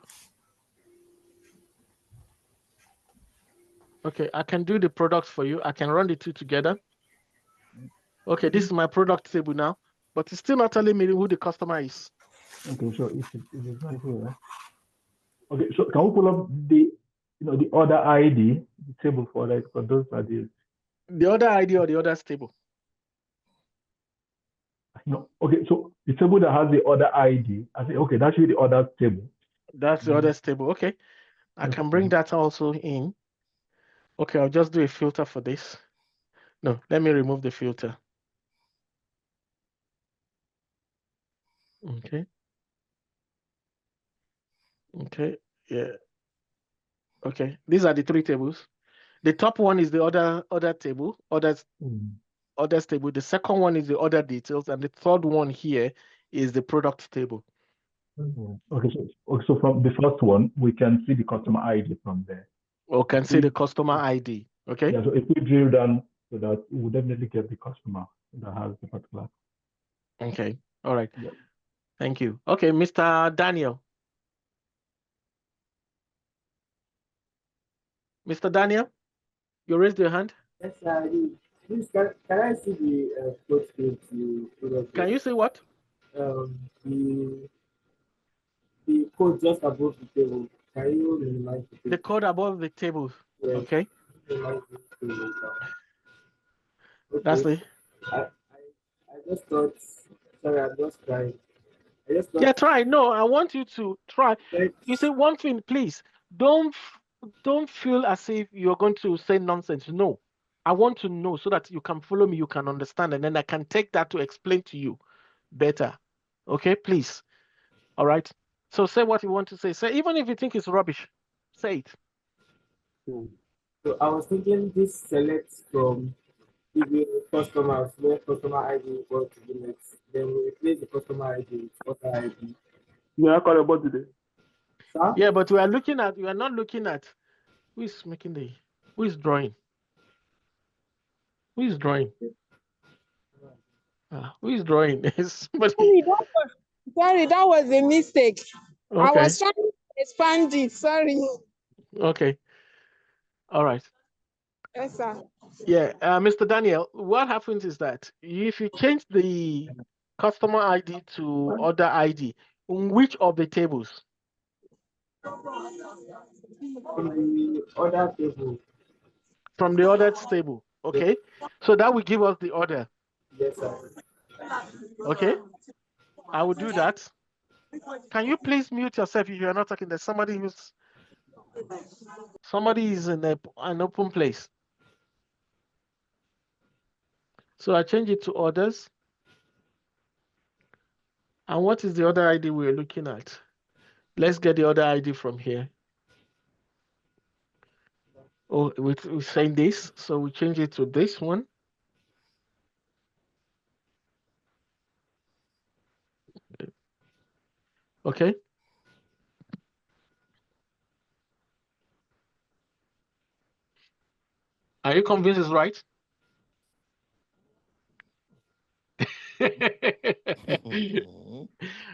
Okay, I can do the products for you. I can run the two together. Okay, this is my product table now, but it's still not telling me who the customer is. Okay, so if it's not here. Okay, so can we pull up the the order ID, the table for those ideas? The order ID or the orders table? No, okay, so the table that has the order ID, I say, okay, that should be the order table. That's the orders table. Okay, I can bring that also in. Okay, I'll just do a filter for this. No, let me remove the filter. Okay. Okay, yeah. Okay, these are the three tables. The top one is the order table, orders table. The second one is the order details, and the third one here is the product table. Okay, so from the first one, we can see the customer ID from there. Or can see the customer ID. Okay. Yeah, so if we drill down to that, we will definitely get the customer that has the particular. Okay. All right. Yeah. Thank you. Okay, Mr. Daniel. Mr. Daniel, you raised your hand. Yes, sir. Please, can I see the code to Can you see what? The code just above the table. Can you minimize the code above the table? Yes. Okay. That's Okay. it. I just thought, sorry, I'm just trying. I just Yeah, thought, try. No, I want you to try. You see, one thing, please, don't feel as if you're going to say nonsense. No, I want to know so that you can follow me, you can understand, and then I can take that to explain to you better. Okay, please. All right. So say what you want to say. Say even if you think it's rubbish, say it. so I was thinking this selects from previous customers where customer ID equals to the next. Then we replace the customer ID with order ID. Yeah, I call about today. Sir? Yeah, but we are not looking at who is making who is drawing. Who is drawing? Who is drawing? Somebody. Sorry, that was a mistake. I Okay. was trying to expand it. Sorry. Okay. All right. Yes, sir. Yeah, Mr. Daniel, what happens is that if you change the customer ID to order ID, in which of the tables? From the order table. From the ordered table. Okay. So that will give us the order. Yes, sir. Okay. I will do that. Can you please mute yourself if you are not talking? There's somebody is in an open place. So I change it to orders. And what is the order ID we're looking at? Let's get the order ID from here. Oh, we're saying this, so we change it to this one. Okay. Are you convinced it's right?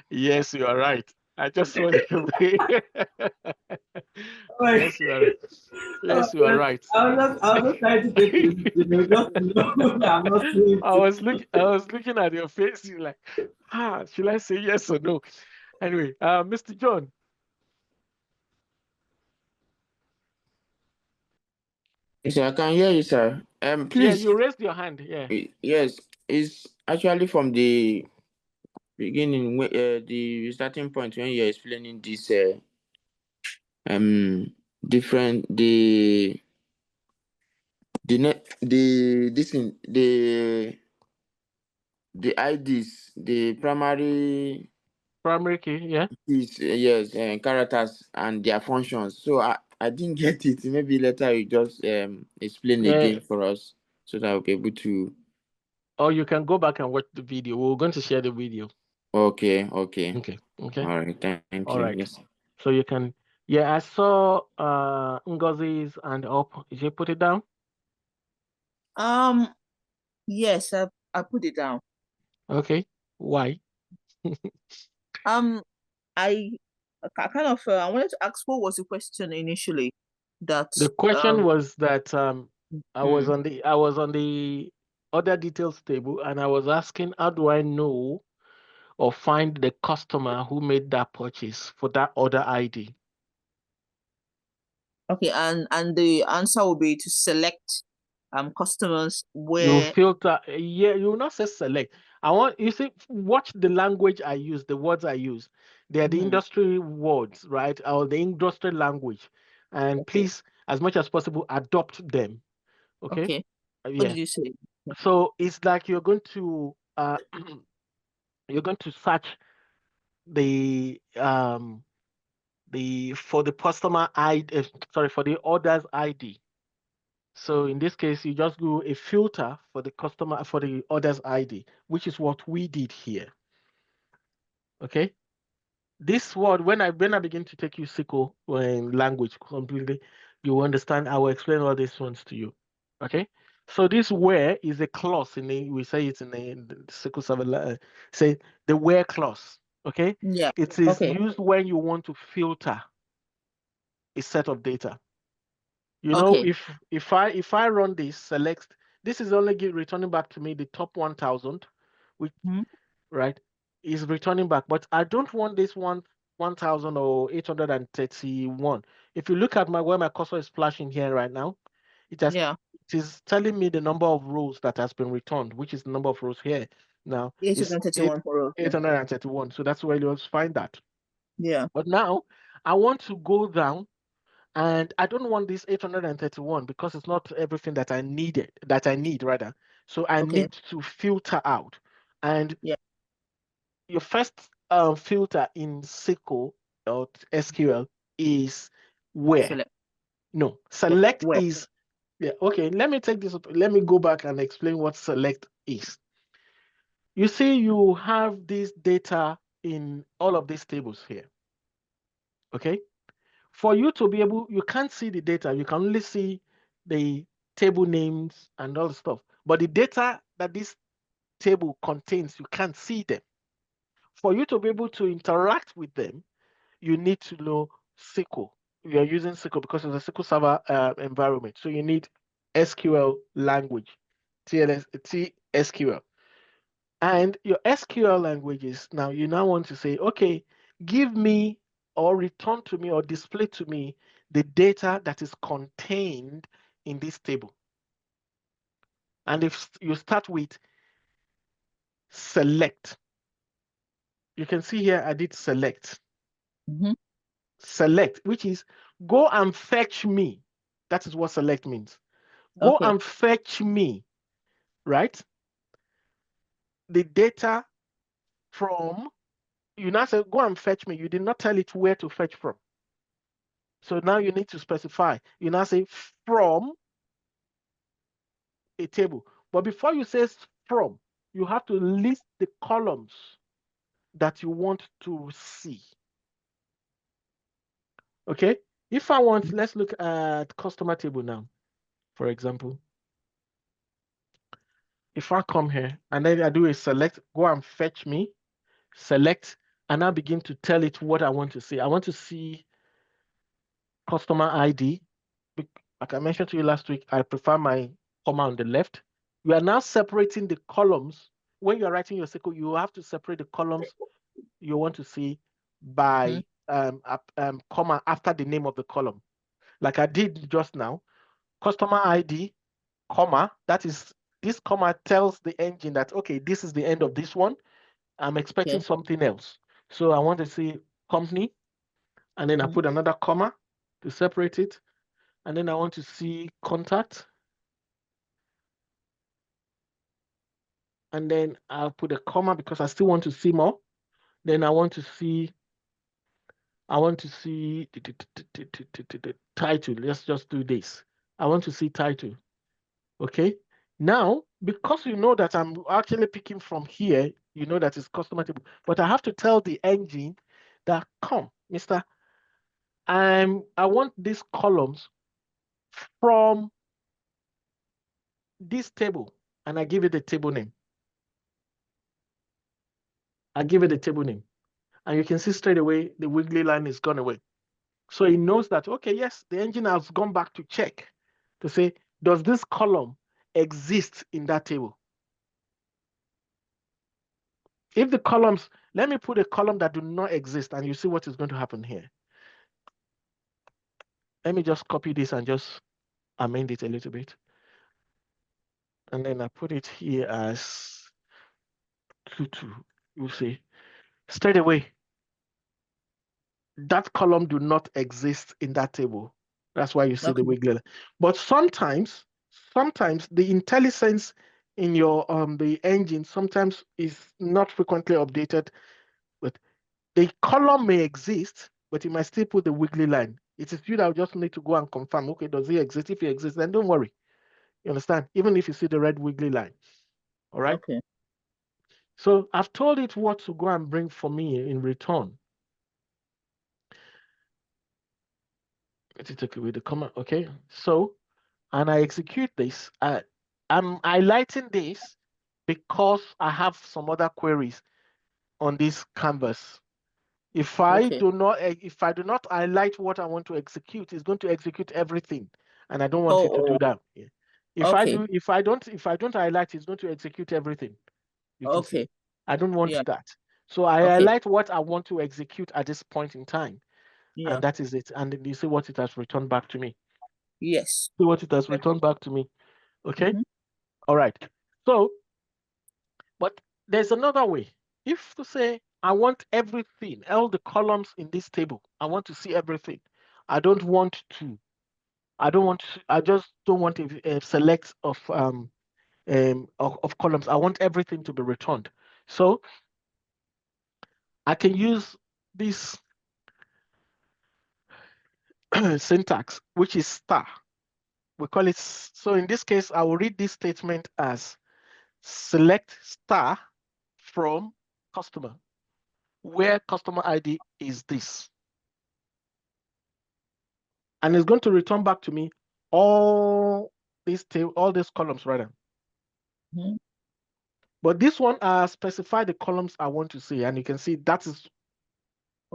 Yes, you are right. I just want to be. Yes, you are right. Yes, you are right. I was just trying to get you know, just to know that I'm not doing I was looking at your face. You're like, should I say yes or no? Anyway, Mr. John. Yes, I can hear you, sir. Yeah, Please. you raised your hand. Yeah. Yes, it's actually from the beginning, the starting point when you're explaining this different the IDs, the primary key, yeah. keys, yes, characters and their functions. So I didn't get it. Maybe later you just explain again for us so that I'll be able to. Or you can go back and watch the video. We're going to share the video. Okay. Okay. All right, thank All you. right. Yes. So you can, I saw Ngozi's and up. Did you put it down? Yes, I put it down. Okay. Why? I kind of I wanted to ask what was the question initially. That the question was that I was on the other details table and I was asking how do I know or find the customer who made that purchase for that order ID. Okay, and the answer will be to select customers where you filter. Yeah, you will not say select. I want you see, watch the language I use, the words I use. They are the industry words, right? Or the industry language. And please, as much as possible, adopt them. Okay. What Yeah. did you say? So it's like you're going to search the for the customer ID, for the orders ID. So in this case, you just do a filter for the customer for the orders ID, which is what we did here. Okay. This word, when I begin to take you SQL language completely, you understand. I will explain all these ones to you. Okay. So this where is a clause we say it's in the SQL Server. Say the where clause. Okay. Yeah. It is used when you want to filter a set of data. You know, if I run this, select, this is only returning back to me the top 1,000, which right is returning back, but I don't want this 1,831. If you look at where my cursor is flashing here right now, It is telling me the number of rows that has been returned, which is the number of rows here. Now it's 831 for rows. 831. So that's where you'll find that. Yeah. But now I want to go down, and I don't want this 831 because it's not everything that I need rather. So I need to filter out. And your first filter in SQL is where? Select. No, select Where? is, okay, let me take this up. Let me go back and explain what select is. You see, you have this data in all of these tables here. Okay. For you to be able, you can't see the data. You can only see the table names and all the stuff. But the data that this table contains, you can't see them. For you to be able to interact with them, you need to know SQL. We are using SQL because it's a SQL Server environment. So you need SQL language, TSQL. And your SQL languages, now you now want to say, okay, give me or return to me or display to me the data that is contained in this table. And if you start with select, you can see here I did select. Select, which is go and fetch me. That is what select means. Go and fetch me, right? The data from, you now say, go and fetch me. You did not tell it where to fetch from. So now you need to specify. You now say from a table. But before you say from, you have to list the columns that you want to see. Okay? If I want, let's look at customer table now, for example. If I come here and then I do a select, go and fetch me, select, and I begin to tell it what I want to see. I want to see customer ID. Like I mentioned to you last week, I prefer my comma on the left. You are now separating the columns. When you're writing your SQL, you have to separate the columns you want to see by comma after the name of the column. Like I did just now, customer ID, comma, that is, this comma tells the engine that, okay, this is the end of this one. I'm expecting something else. So I want to see company, and then I put another comma to separate it. And then I want to see contact. And then I'll put a comma because I still want to see more. Then I want to see the title. Let's just do this. I want to see title. Okay. Now, because you know that I'm actually picking from here, you know that it's customer table, but I have to tell the engine that, come, Mr. I want these columns from this table, and I give it a table name. And you can see straight away the wiggly line is gone away. So it knows that, okay, yes, the engine has gone back to check to say, does this column exist in that table? If the columns, let me put a column that do not exist, and you see what is going to happen here. Let me just copy this and just amend it a little bit. And then I put it here as 22. You see, straight away, that column do not exist in that table. That's why you see the wiggly line. But sometimes the IntelliSense in your the engine sometimes is not frequently updated, but the column may exist, but it might still put the wiggly line. It is you that will just need to go and confirm, okay, does it exist? If it exists, then don't worry. You understand? Even if you see the red wiggly line. All right? Okay. So I've told it what to go and bring for me in return. Let's take away the comma. Okay. So, and I execute this. I'm highlighting this because I have some other queries on this canvas. If I do not highlight what I want to execute, it's going to execute everything, and I don't want it to do that. Yeah. If I don't highlight, it's going to execute everything. You can see. I don't want that. So I highlight what I want to execute at this point in time, and that is it. And you see what it has returned back to me. Yes. See what it has returned back to me. Okay. Mhm. All right. So, but there's another way. If to say I want everything, all the columns in this table, I want to see everything. I just don't want a select of columns. I want everything to be returned. So I can use this syntax, which is star. We call it, so in this case, I will read this statement as select star from customer, where customer ID is this. And it's going to return back to me all these columns rather. Mhm. But this one, I specify the columns I want to see, and you can see that is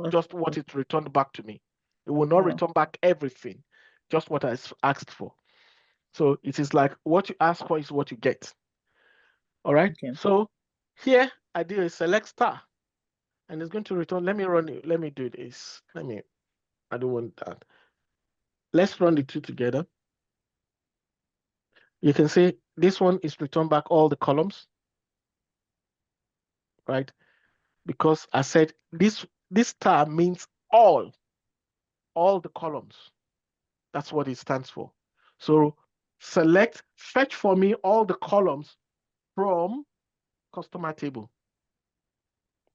just what it returned back to me. It will not Wow. return back everything, just what I asked for. So it is like what you ask for is what you get. All right. Okay. So here I do a select star, and it's going to return. Let me run it. Let me do this. I don't want that. Let's run the two together. You can see this one is return back all the columns, right? Because I said this star means all the columns. That's what it stands for. So select, fetch for me all the columns from customer table.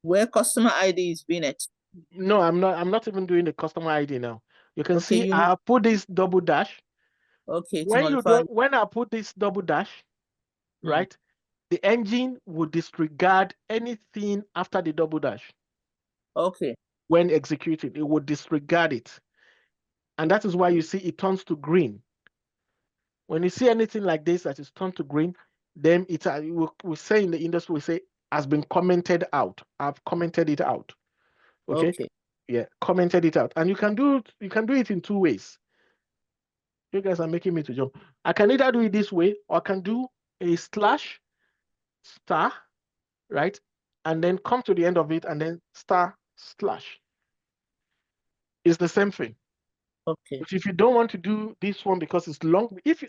Where customer ID is being it. No, I'm not even doing the customer ID now. You can Okay, see I put this double dash. Okay. When I put this double dash, right, the engine will disregard anything after the double dash. Okay. When executed, it will disregard it. And that is why you see it turns to green. When you see anything like this that is turned to green, then we say in the industry, we say has been commented out. I've commented it out. Okay. Yeah, commented it out. And you can do it in two ways. You guys are making me to jump. I can either do it this way, or I can do a slash star, right? And then come to the end of it and then star slash. It's the same thing. Okay. But if you don't want to do this one because it's long, if you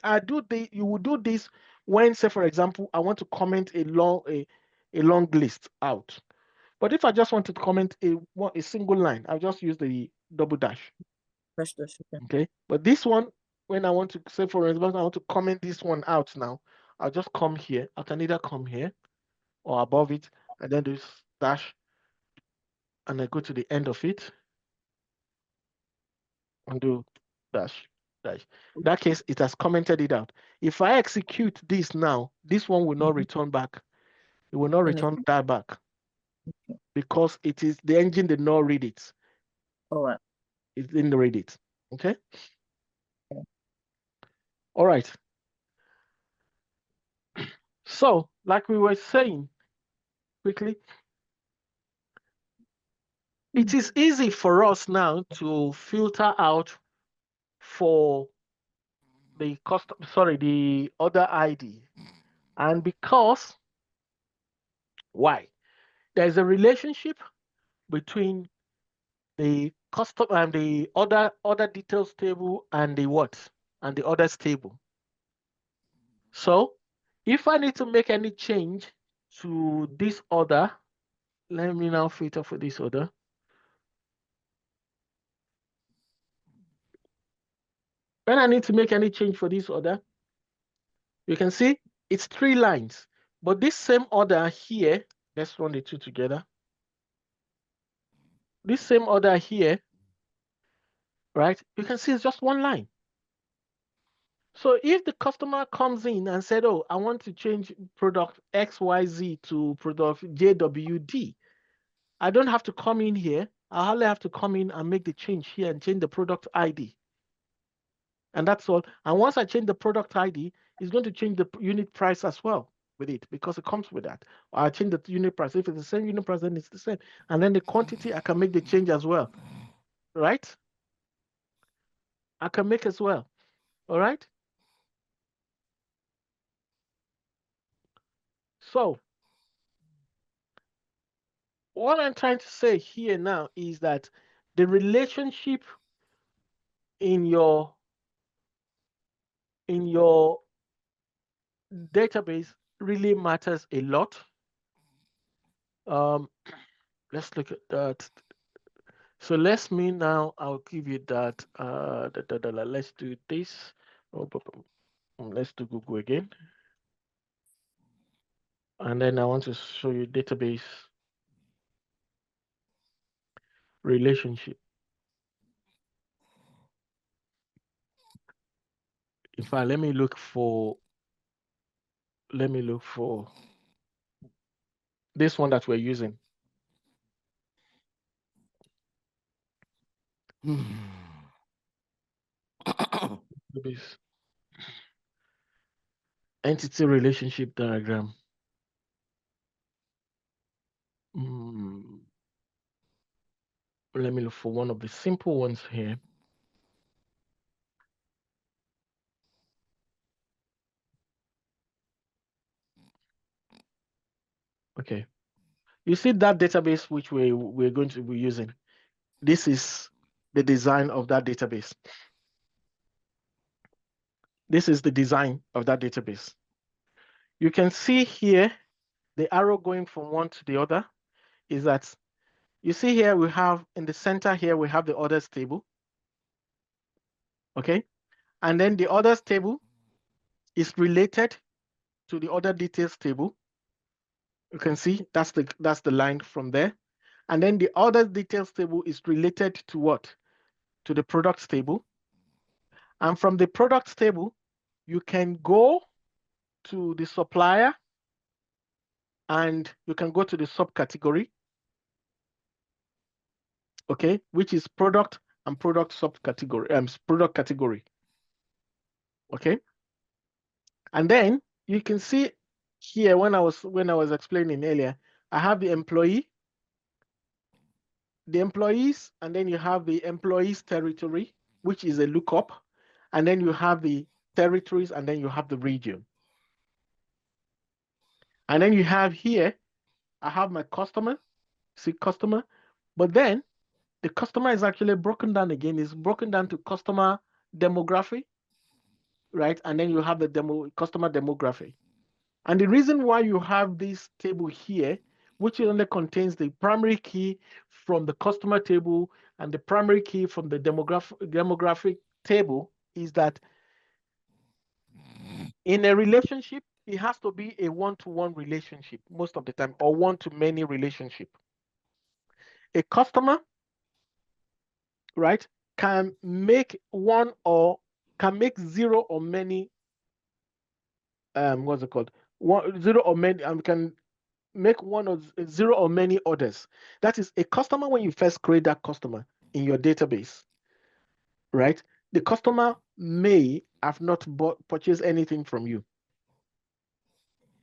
will do this when, say, for example, I want to comment a long list out. But if I just want to comment a single line, I'll just use the double dash. Okay. But this one, when I want to, say, for example, I want to comment this one out now, I'll just come here. I can either come here or above it and then do dash, and I go to the end of it and do dash. In that case, it has commented it out. If I execute this now, this one will not return back. It will not return that back because it is the engine did not read it. All right. It didn't read it. Okay. All right. So, like we were saying quickly, it is easy for us now to filter out for the the other ID. And because why? There's a relationship between the custom and the other details table and the what? And the others table. So if I need to make any change to this order, let me now filter for this order. When I need to make any change for this order, you can see it's 3 lines. But this same order here, let's run the two together. This same order here, right? You can see it's just 1 line. So if the customer comes in and said, oh, I want to change product XYZ to product JWD, I don't have to come in here. I only have to come in and make the change here and change the product ID. And that's all. And once I change the product ID, it's going to change the unit price as well with it because it comes with that. Or I change the unit price. If it's the same unit price, then it's the same. And then the quantity, I can make the change as well, right? I can make as well, all right? So what I'm trying to say here now is that the relationship in your in your database really matters a lot. Let's look at that. So let's me now, I'll give you that. Let's do this. Let's do Google again. And then I want to show you database relationship. In fact, let me look for this one that we're using. Database entity relationship diagram. Let me look for one of the simple ones here. Okay. You see that database which we're going to be using. This is the design of that database. This is the design of that database. You can see here, the arrow going from one to the other is that you see here we have in the center here, we have the orders table. Okay. And then the orders table is related to the order details table. You can see that's the line from there. And then the order details table is related to what? To the products table. And from the products table, you can go to the supplier and you can go to the subcategory, okay, which is product and product subcategory, product category, okay. And then you can see here when I was explaining earlier, I have the employee, the employees, and then you have the employees territory, which is a lookup, and then you have the territories, and then you have the region. And then you have here, I have my customer, see customer, but then the customer is actually broken down again, is broken down to customer demography, right? And then you have the customer demography. And the reason why you have this table here, which only contains the primary key from the customer table and the primary key from the demographic table, is that in a relationship, it has to be a one-to-one relationship most of the time, or one-to-many relationship. A customer, right, can make zero or many, what's it called? Zero or many, can make zero or many orders. That is a customer. When you first create that customer in your database, right, the customer may have not purchased anything from you,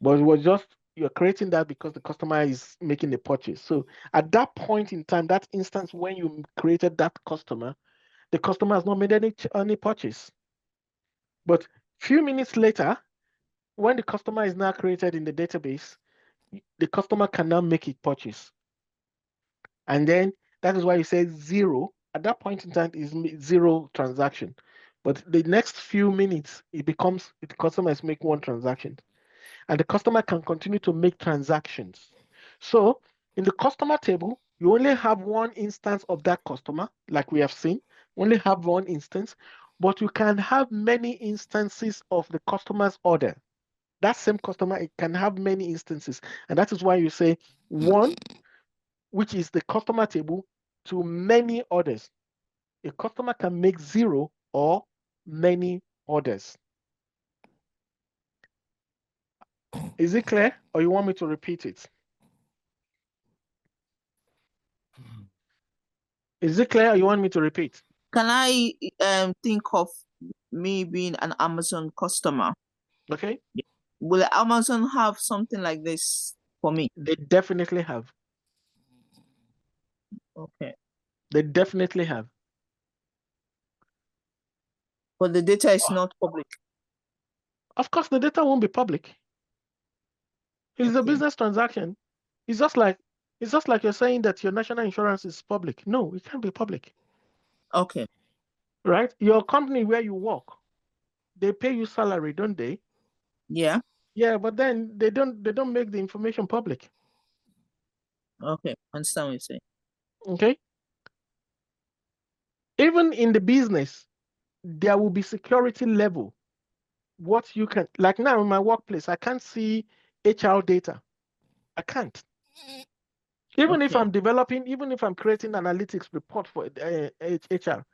but it was just, you're creating that because the customer is making the purchase. So at that point in time, that instance when you created that customer, the customer has not made any purchase. But few minutes later, when the customer is now created in the database, the customer can now make a purchase. And then that is why you say zero. At that point in time is zero transaction. But the next few minutes, it becomes, the customer is making one transaction. And the customer can continue to make transactions. So in the customer table, you only have one instance of that customer, like we have seen, only have one instance, but you can have many instances of the customer's order. That same customer, it can have many instances. And that is why you say one, which is the customer table, to many orders. A customer can make zero or many orders. Is it clear, or you want me to repeat it? Is it clear, or you want me to repeat? Can I think of me being an Amazon customer? Okay. Will Amazon have something like this for me? They definitely have. Okay. They definitely have. But the data is not public. Of course, the data won't be public. It's a business transaction. It's just like you're saying that your national insurance is public. No, it can't be public. Okay. Right? Your company where you work, they pay you salary, don't they? Yeah. Yeah, but then they don't make the information public. Okay. Understand what you're saying. Okay. Even in the business, there will be security level. What you can, like now in my workplace, I can't see HR data. I can't. Even if Okay. I'm developing, even if I'm creating analytics report for HR,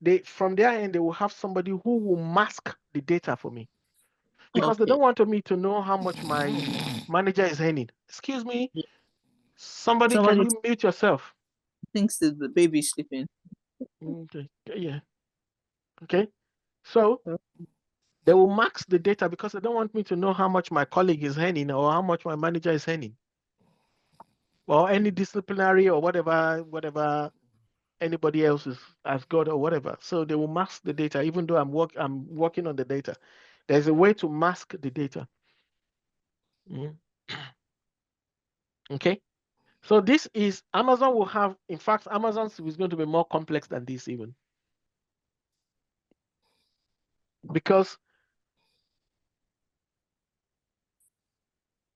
they from their end, they will have somebody who will mask the data for me because they Okay. don't want me to know how much my manager is earning. Excuse me, Yeah. somebody, can Somebody you mute yourself? thinks that the baby is sleeping. Okay, yeah. Okay, so they will max the data because they don't want me to know how much my colleague is earning or how much my manager is earning, or any disciplinary or whatever anybody else has got or whatever. So they will mask the data, even though I'm working on the data. There's a way to mask the data. Okay. So this is Amazon will have, in fact, Amazon is going to be more complex than this even. Because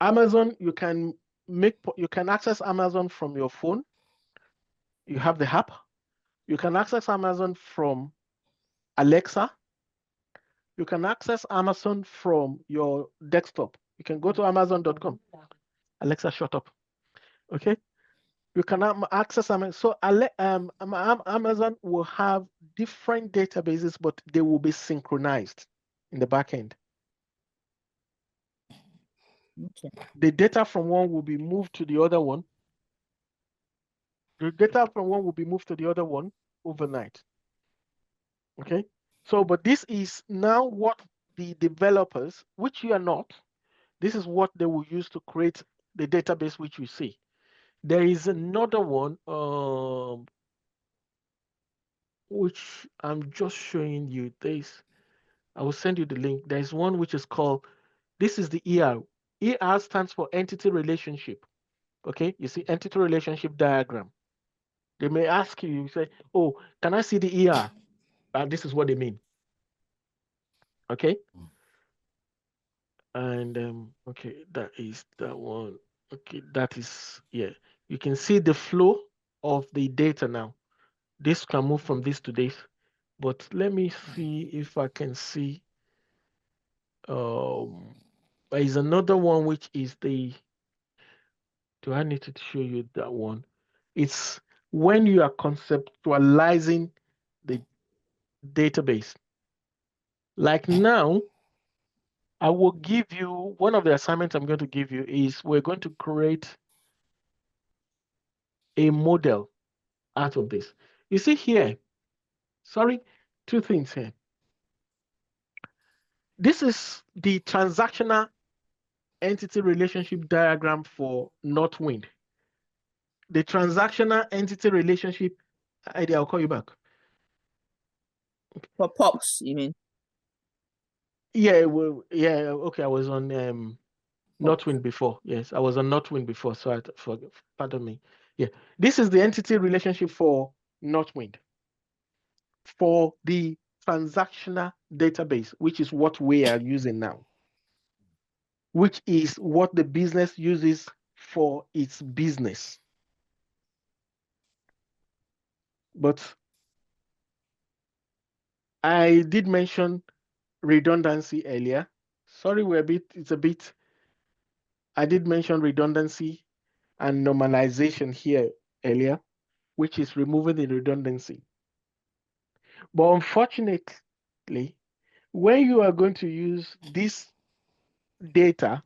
Amazon, you can access Amazon from your phone. You have the app. You can access Amazon from Alexa. You can access Amazon from your desktop. You can go to Amazon.com. Alexa, shut up. Okay. You can access Amazon. So Amazon will have different databases, but they will be synchronized in the back end. Okay. The data from one will be moved to the other one. The data from one will be moved to the other one overnight. Okay. So, but this is now what the developers, which you are not, this is what they will use to create the database which you see. There is another one, which I'm just showing you this. I will send you the link. There's one which is called, this is the ER. ER stands for entity relationship. Okay, you see entity relationship diagram. They may ask you, you say, oh, can I see the ER? And this is what they mean. Okay. And okay, that is that one. Okay, that is, yeah. You can see the flow of the data now. This can move from this to this. But let me see if I can see. There is another one which is the, do I need to show you that one? It's when you are conceptualizing the database. Like now, I will give you, one of the assignments I'm going to give you is we're going to create a model out of this. You see here, sorry, two things here. This is the transactional entity relationship diagram for Northwind. The transactional entity relationship, I'll call you back. For POPs, you mean? Yeah, well, yeah, okay, I was on Northwind before. Yes, I was on Northwind before, so pardon me. Yeah, this is the entity relationship for Northwind. For the transactional database, which is what we are using now, which is what the business uses for its business. But I did mention redundancy earlier. Sorry, I did mention redundancy and normalization here earlier, which is removing the redundancy. But unfortunately, when you are going to use this data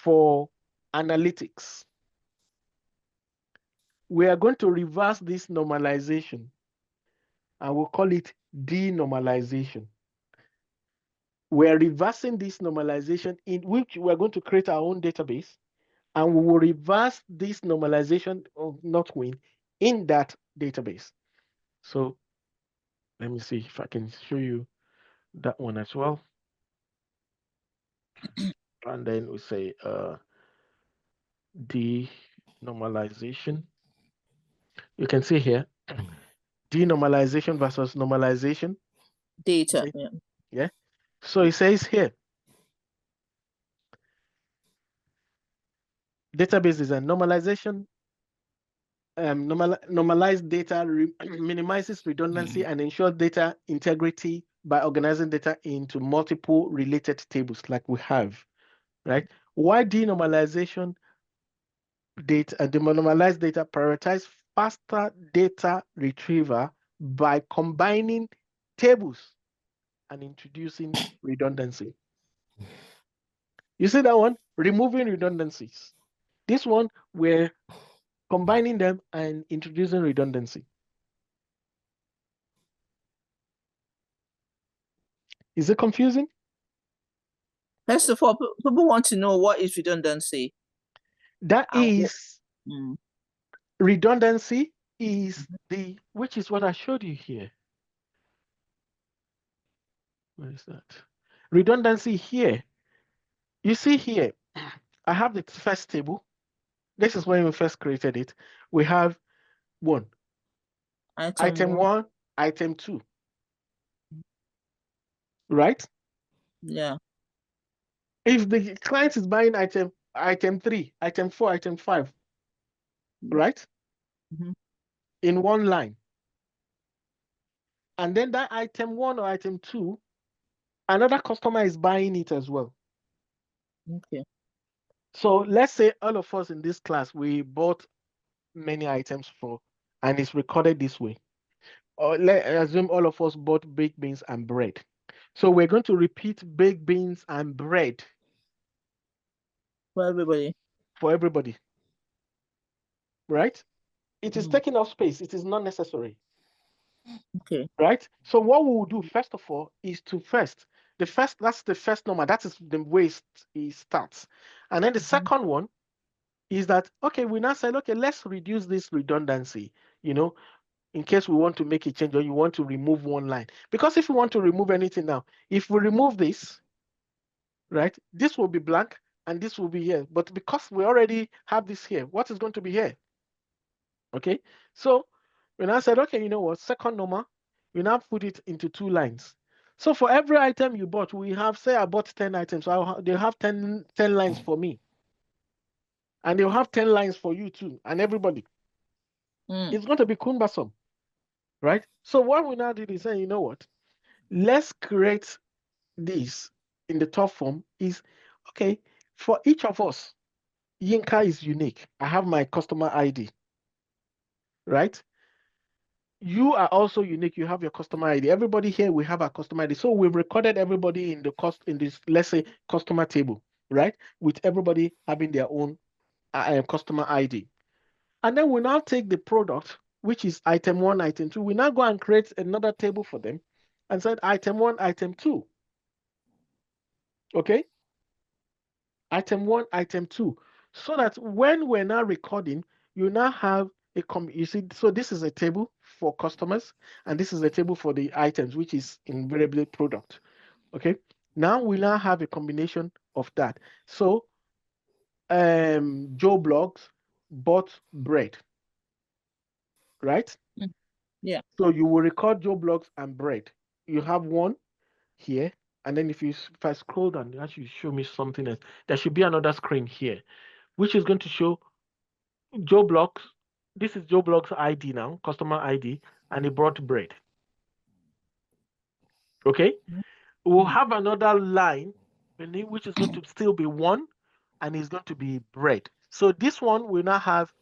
for analytics, we are going to reverse this normalization and we'll call it denormalization. We're reversing this normalization in which we're going to create our own database, and we will reverse this normalization of Northwind in that database. So let me see if I can show you that one as well. And then we say denormalization. You can see here, denormalization versus normalization. Data, Okay. yeah. Yeah. So it says here, database design, normalization, normalized data minimizes redundancy and ensures data integrity by organizing data into multiple related tables like we have, right? Why denormalization data and denormalized data prioritize faster data retrieval by combining tables and introducing redundancy. You see that one? Removing redundancies. This one, we're combining them and introducing redundancy. Is it confusing? First of all, people want to know what is redundancy. That is Mm. redundancy is which is what I showed you here. Where is that? Redundancy here. You see here, I have the first table. This is when we first created it. We have item one, item two. Right? Yeah. If the client is buying item 3, item 4, item 5, right? In one line. And then that item 1 or item 2, another customer is buying it as well. Okay. So let's say all of us in this class, we bought many items and it's recorded this way. Or let's assume all of us bought baked beans and bread. So we're going to repeat baked beans and bread. For everybody. For everybody. Right? It is taking up space. It is not necessary. Okay. Right? So what we will do first of all is that's the first number. That is the way it starts. And then the second one is that, okay, we now said, okay, let's reduce this redundancy, in case we want to make a change or you want to remove one line. Because if we want to remove anything now, if we remove this, right, this will be blank and this will be here. But because we already have this here, what is going to be here? Okay, so we now said, okay, you know what, second number, we now put it into 2 lines. So for every item you bought, we have, say I bought 10 items, so they'll have 10 lines for me. And they'll have 10 lines for you too, and everybody. It's going to be cumbersome, right? So what we now did is say, you know what, let's create this in the top form is, okay, for each of us, Yinka is unique. I have my customer ID, right? You are also unique. You have your customer ID. Everybody here, we have our customer ID. So we've recorded everybody in this, let's say, customer table, right? With everybody having their own customer ID. And then we now take the product, which is item 1, item 2. We now go and create another table for them and said item 1, item 2. Okay? Item 1, item 2. So that when we're now recording, you now have you see, so this is a table for customers, and this is a table for the items, which is invariably product. Okay? Now we now have a combination of that. So Joe Blogs bought bread, right? Yeah. So you will record Joe Blogs and bread. You have one here, and then if I scroll down, that should show me something else. There should be another screen here, which is going to show Joe Blogs. This is Joe Blogs ID now, customer ID, and he brought bread. Okay? We'll have another line, which is going to still be 1, and it's going to be bread. So this one will now have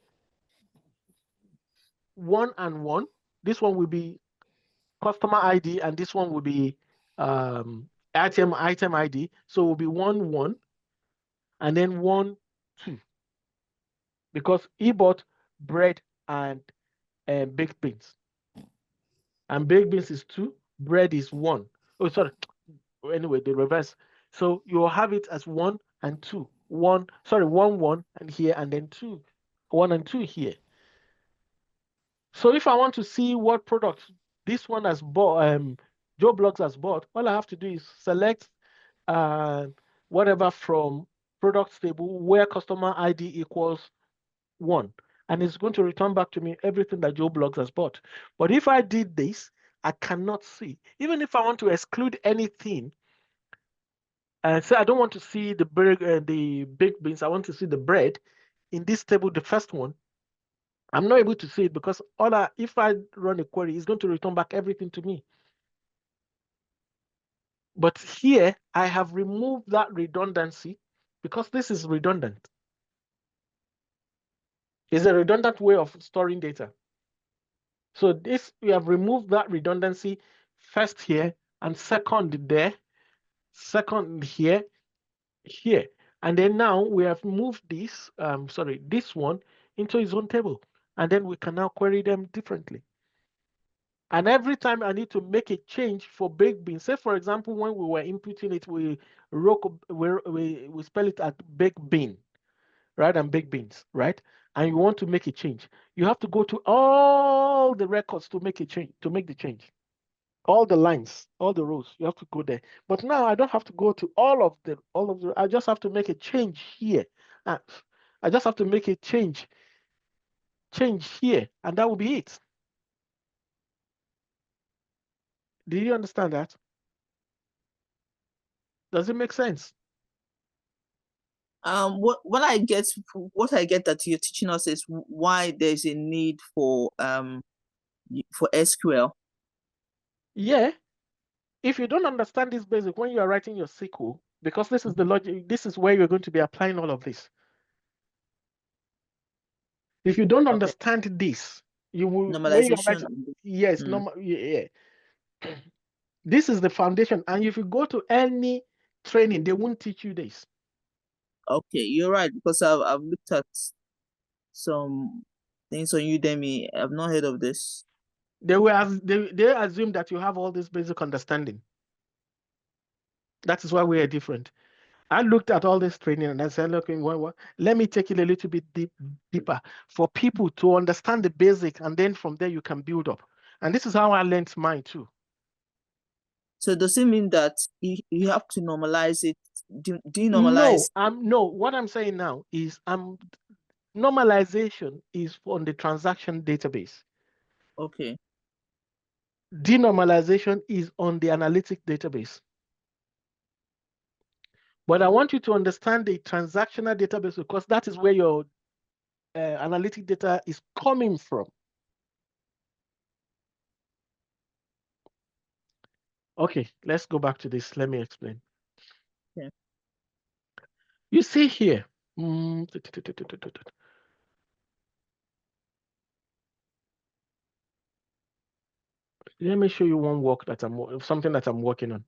1 and 1. This one will be customer ID, and this one will be item ID. So it will be 1, 1, and then 1, 2. Because he bought bread and baked beans. And baked beans is 2, bread is 1. Oh, sorry. Anyway, the reverse. So you'll have it as 1 and 2. 1, 1, and here, and then 2. 1 and 2 here. So if I want to see what product this one has bought, Joe Blogs has bought, all I have to do is select whatever from products table where customer ID equals 1. And it's going to return back to me everything that Joe Blogs has bought. But if I did this, I cannot see. Even if I want to exclude anything, say I don't want to see the baked beans, I want to see the bread in this table, the first one, I'm not able to see it because if I run a query, it's going to return back everything to me. But here, I have removed that redundancy because this is redundant. It's a redundant way of storing data. So this, we have removed that redundancy first here and second there, second here, here. And then now we have moved this, this one into its own table. And then we can now query them differently. And every time I need to make a change for baked beans, say for example, when we were inputting it, we spell it as baked bean, rather than baked beans, right? And you want to make a change, you have to go to all the records to make a change, to make the change. All the lines, all the rows, you have to go there. But now I don't have to go to all of them, I just have to make a change here. I just have to make a change here, and that will be it. Do you understand that? Does it make sense? What I get that you're teaching us is why there's a need for SQL. Yeah. If you don't understand this basic when you are writing your SQL, because this is the logic, this is where you're going to be applying all of this. If you don't understand this, you will Normalization. Yes, yeah. This is the foundation. And if you go to any training, they won't teach you this. Okay, you're right, because I've looked at some things on Udemy. I've not heard of this. They assume that you have all this basic understanding. That is why we are different. I looked at all this training and I said, look, let me take it a little bit deeper for people to understand the basic, and then from there you can build up. And this is how I learned mine too. So does it mean that you have to normalize it? Denormalize? No, what I'm saying now is normalization is on the transaction database. Okay. Denormalization is on the analytic database. But I want you to understand the transactional database because that is where your analytic data is coming from. Okay, let's go back to this. Let me explain. Okay. You see here. Let me show you one work that something that I'm working on.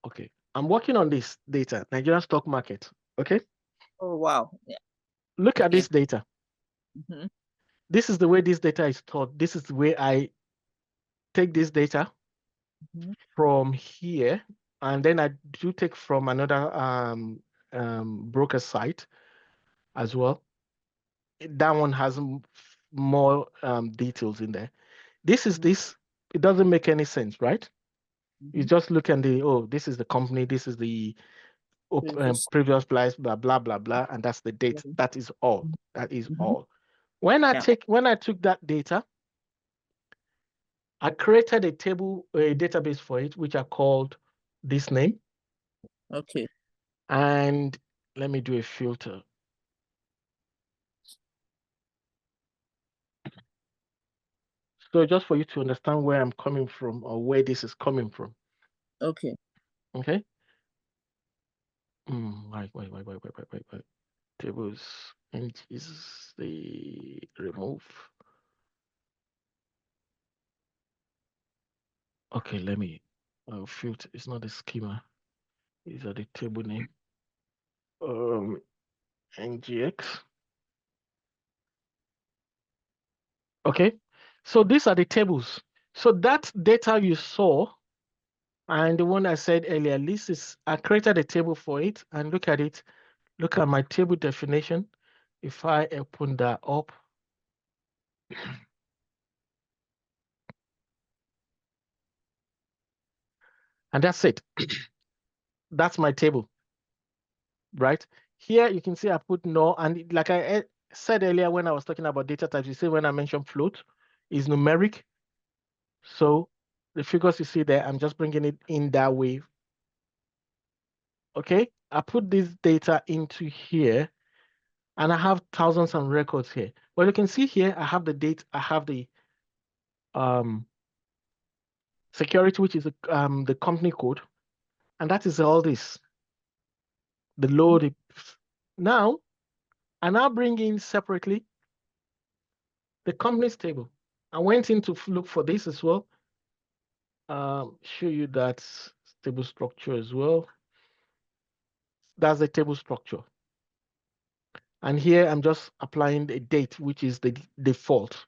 Okay, I'm working on this data, Nigerian stock market. Okay. Oh wow! Yeah. Look at this data. Mm-hmm. This is the way this data is stored. This is the way I take this data from here, and then I do take from another broker site as well. That one has more details in there. This is this. It doesn't make any sense, right? You just look at this is the company, this is the previous price, blah blah blah blah, and that's the date. That is all. That is all. When I took that data, I created a database for it, which I called this name. Okay. And let me do a filter. So just for you to understand where I'm coming from or where this is coming from. Okay. Okay. Wait. Tables and is the remove. Okay, let me filter. It's not the schema. These are the table name. NGX. Okay, so these are the tables. So that data you saw, and the one I said earlier, I created a table for it, and look at it. Look at my table definition. If I open that up, and that's it. That's my table. right? Here you can see I put no, and like I said earlier when I was talking about data types, you see when I mentioned float is numeric. So the figures you see there, I'm just bringing it in that way. Okay, I put this data into here and I have thousands of records here. But you can see here, I have the date, I have the security, which is the company code, and that is all this. The load. Now, I now bring in separately the company's table. I went in to look for this as well. Show you that table structure as well. That's the table structure. And here I'm just applying the date, which is the default.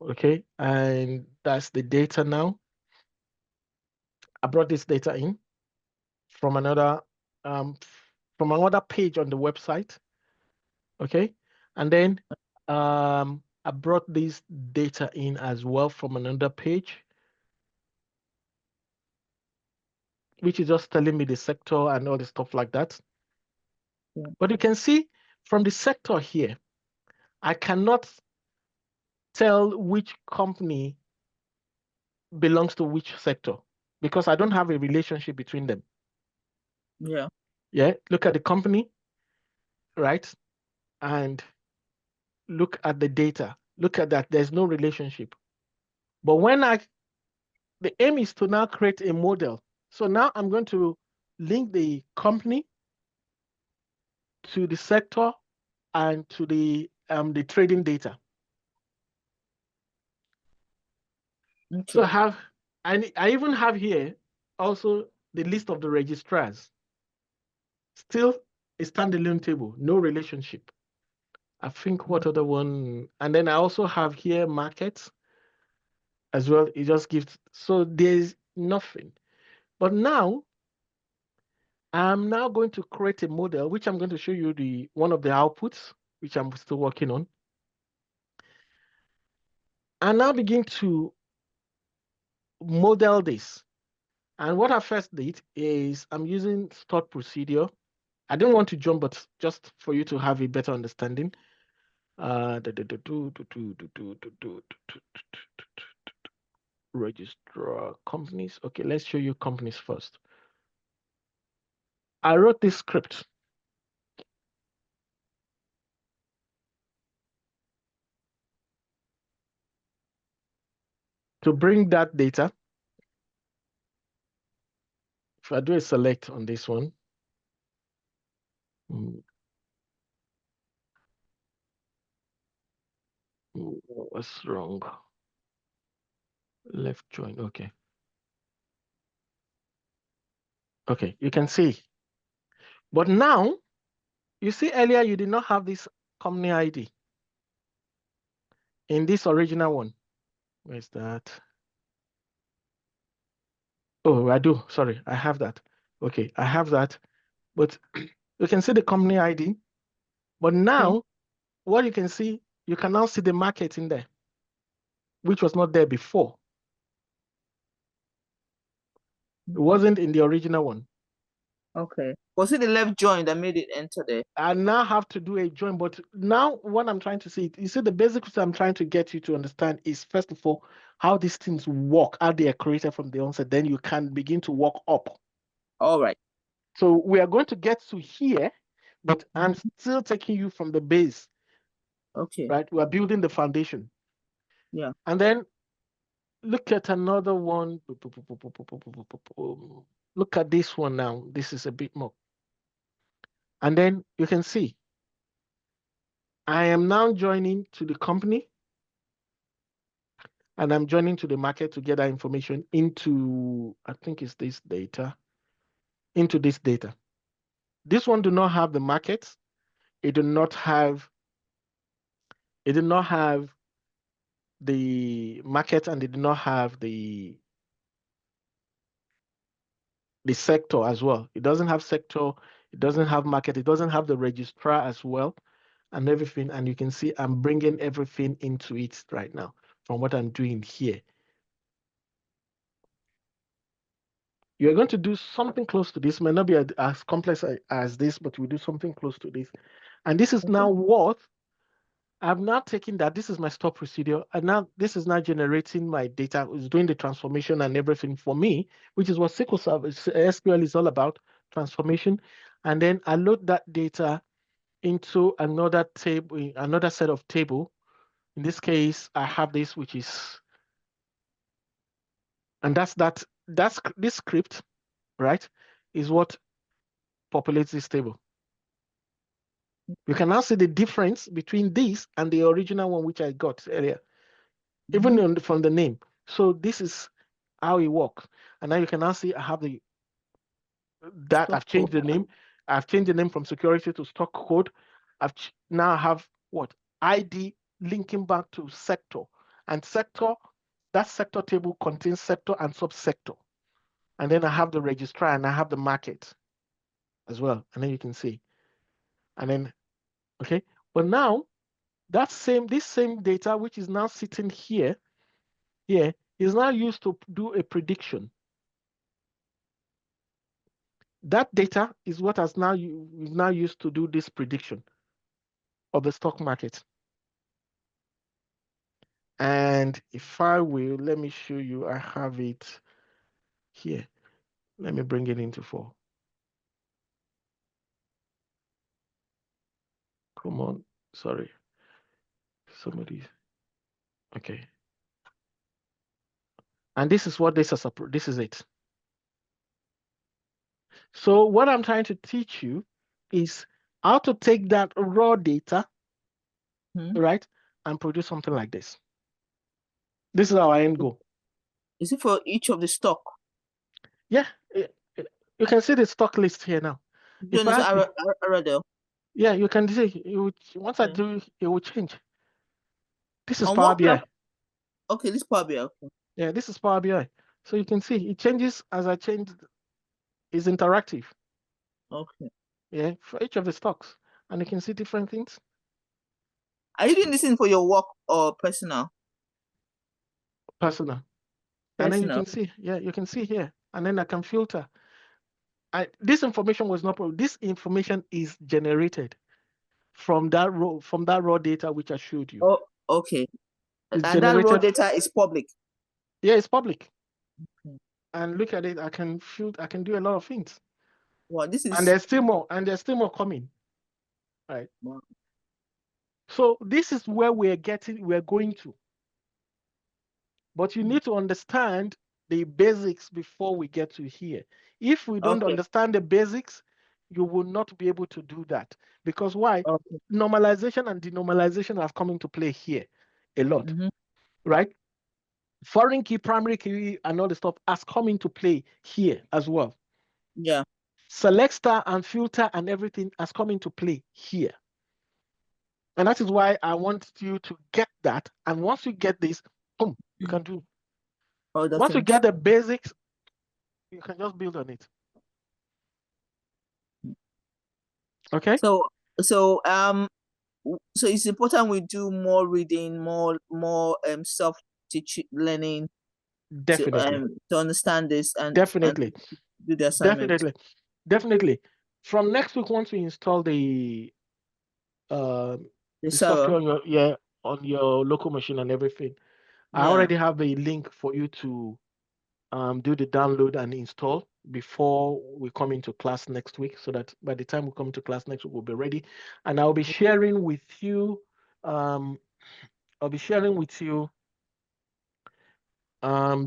Okay, and that's the data now. I brought this data in from another page on the website. Okay, and then I brought this data in as well from another page, which is just telling me the sector and all the stuff like that. Yeah. But you can see from the sector here, I cannot tell which company belongs to which sector because I don't have a relationship between them. Yeah. Yeah, look at the company, right? And look at the data. Look at that, there's no relationship. But when the aim is to now create a model. So now I'm going to link the company to the sector and to the trading data. Okay. So I even have here also the list of the registrars. Still a standalone table, no relationship. I think what other one, and then I also have here markets as well. It just gives, so there's nothing. But now I'm now going to create a model, which I'm going to show you one of the outputs, which I'm still working on. And now begin to model this. And what I first did is I'm using stored procedure. I don't want to jump, but just for you to have a better understanding. Registrar companies. Okay, let's show you companies first. I wrote this script. To bring that data. If I do a select on this one, what's wrong? Left join, okay. Okay, you can see. But now, you see earlier you did not have this company ID in this original one. Where's that? Oh, I do, sorry, I have that. Okay, I have that, but you can see the company ID. But now, what you can see, you can now see the market in there, which was not there before. It wasn't in the original one. Okay. Was it the left join that made it enter there? I now have to do a join, but now what I'm trying to see, you see the basics I'm trying to get you to understand is first of all, how these things work, how they are created from the onset, then you can begin to work up. All right. So we are going to get to here, but I'm still taking you from the base. Okay. Right, we are building the foundation. Yeah. And then look at another one. Look at this one now. This is a bit more. And then you can see, I am now joining to the company and I'm joining to the market to get that information into, I think it's this data, into this data. This one do not have the market. It did not have the market, and it did not have the sector as well. It doesn't have sector, it doesn't have market, it doesn't have the registrar as well, and everything. And you can see I'm bringing everything into it right now from what I'm doing here. You're going to do something close to this. May not be as complex as this, but we do something close to this. And this is now what I've now taken that. This is my store procedure. And now this is now generating my data. It's doing the transformation and everything for me, which is what SQL is all about, transformation. And then I load that data into another table, another set of table. In this case, I have this, which is, and that's this script, right, is what populates this table. You can now see the difference between this and the original one which I got earlier, even from the name. So this is how it works. And now you can now see I have I've changed the name. I've changed the name from security to stock code. Now I have what? ID linking back to sector. And sector, that sector table contains sector and subsector. And then I have the registrar and I have the market as well. And then you can see. And then, okay. But now this same data, which is now sitting here, is now used to do a prediction. That data is what is now used to do this prediction of the stock market. And if I will, let me show you, I have it here. Let me bring it into 4. Come on, sorry. Somebody, okay. And this is what this is it. So what I'm trying to teach you is how to take that raw data, right, and produce something like this. This is our end goal. Is it for each of the stock? Yeah, you can see the stock list here now. Yeah, you can see. Once I do, it will change. This is Power BI. Okay, this is Power BI. Okay. Yeah, this is Power BI. So you can see it changes as I change. It's interactive. Okay. Yeah, for each of the stocks, and you can see different things. Are you doing this for your work or personal? Personal. And then you can see, yeah, you can see here, and then I can filter. This information was not. This information is generated from that raw data which I showed you. Oh, okay. It's and that raw data is public. Yeah, it's public. And look at it. I can do a lot of things. Wow, this is. And there's still more. And there's still more coming. Right. Wow. So this is where we're going to. But you need to understand the basics before we get to here. If we don't understand the basics, you will not be able to do that. Because why? Normalization and denormalization have come into play here a lot, right? Foreign key, primary key, and all the stuff has come into play here as well. Yeah. Select star and filter and everything has come into play here. And that is why I want you to get that. And once you get this, boom, you can do. Once you get the basics, you can just build on it. Okay. So it's important we do more reading, more self-teach learning. Definitely. To understand this and definitely and do the assignment. Definitely. From next week, once we install the software on your local machine and everything, I already have a link for you to do the download and install before we come into class next week, so that by the time we come to class next week, we'll be ready. And I'll be sharing with you,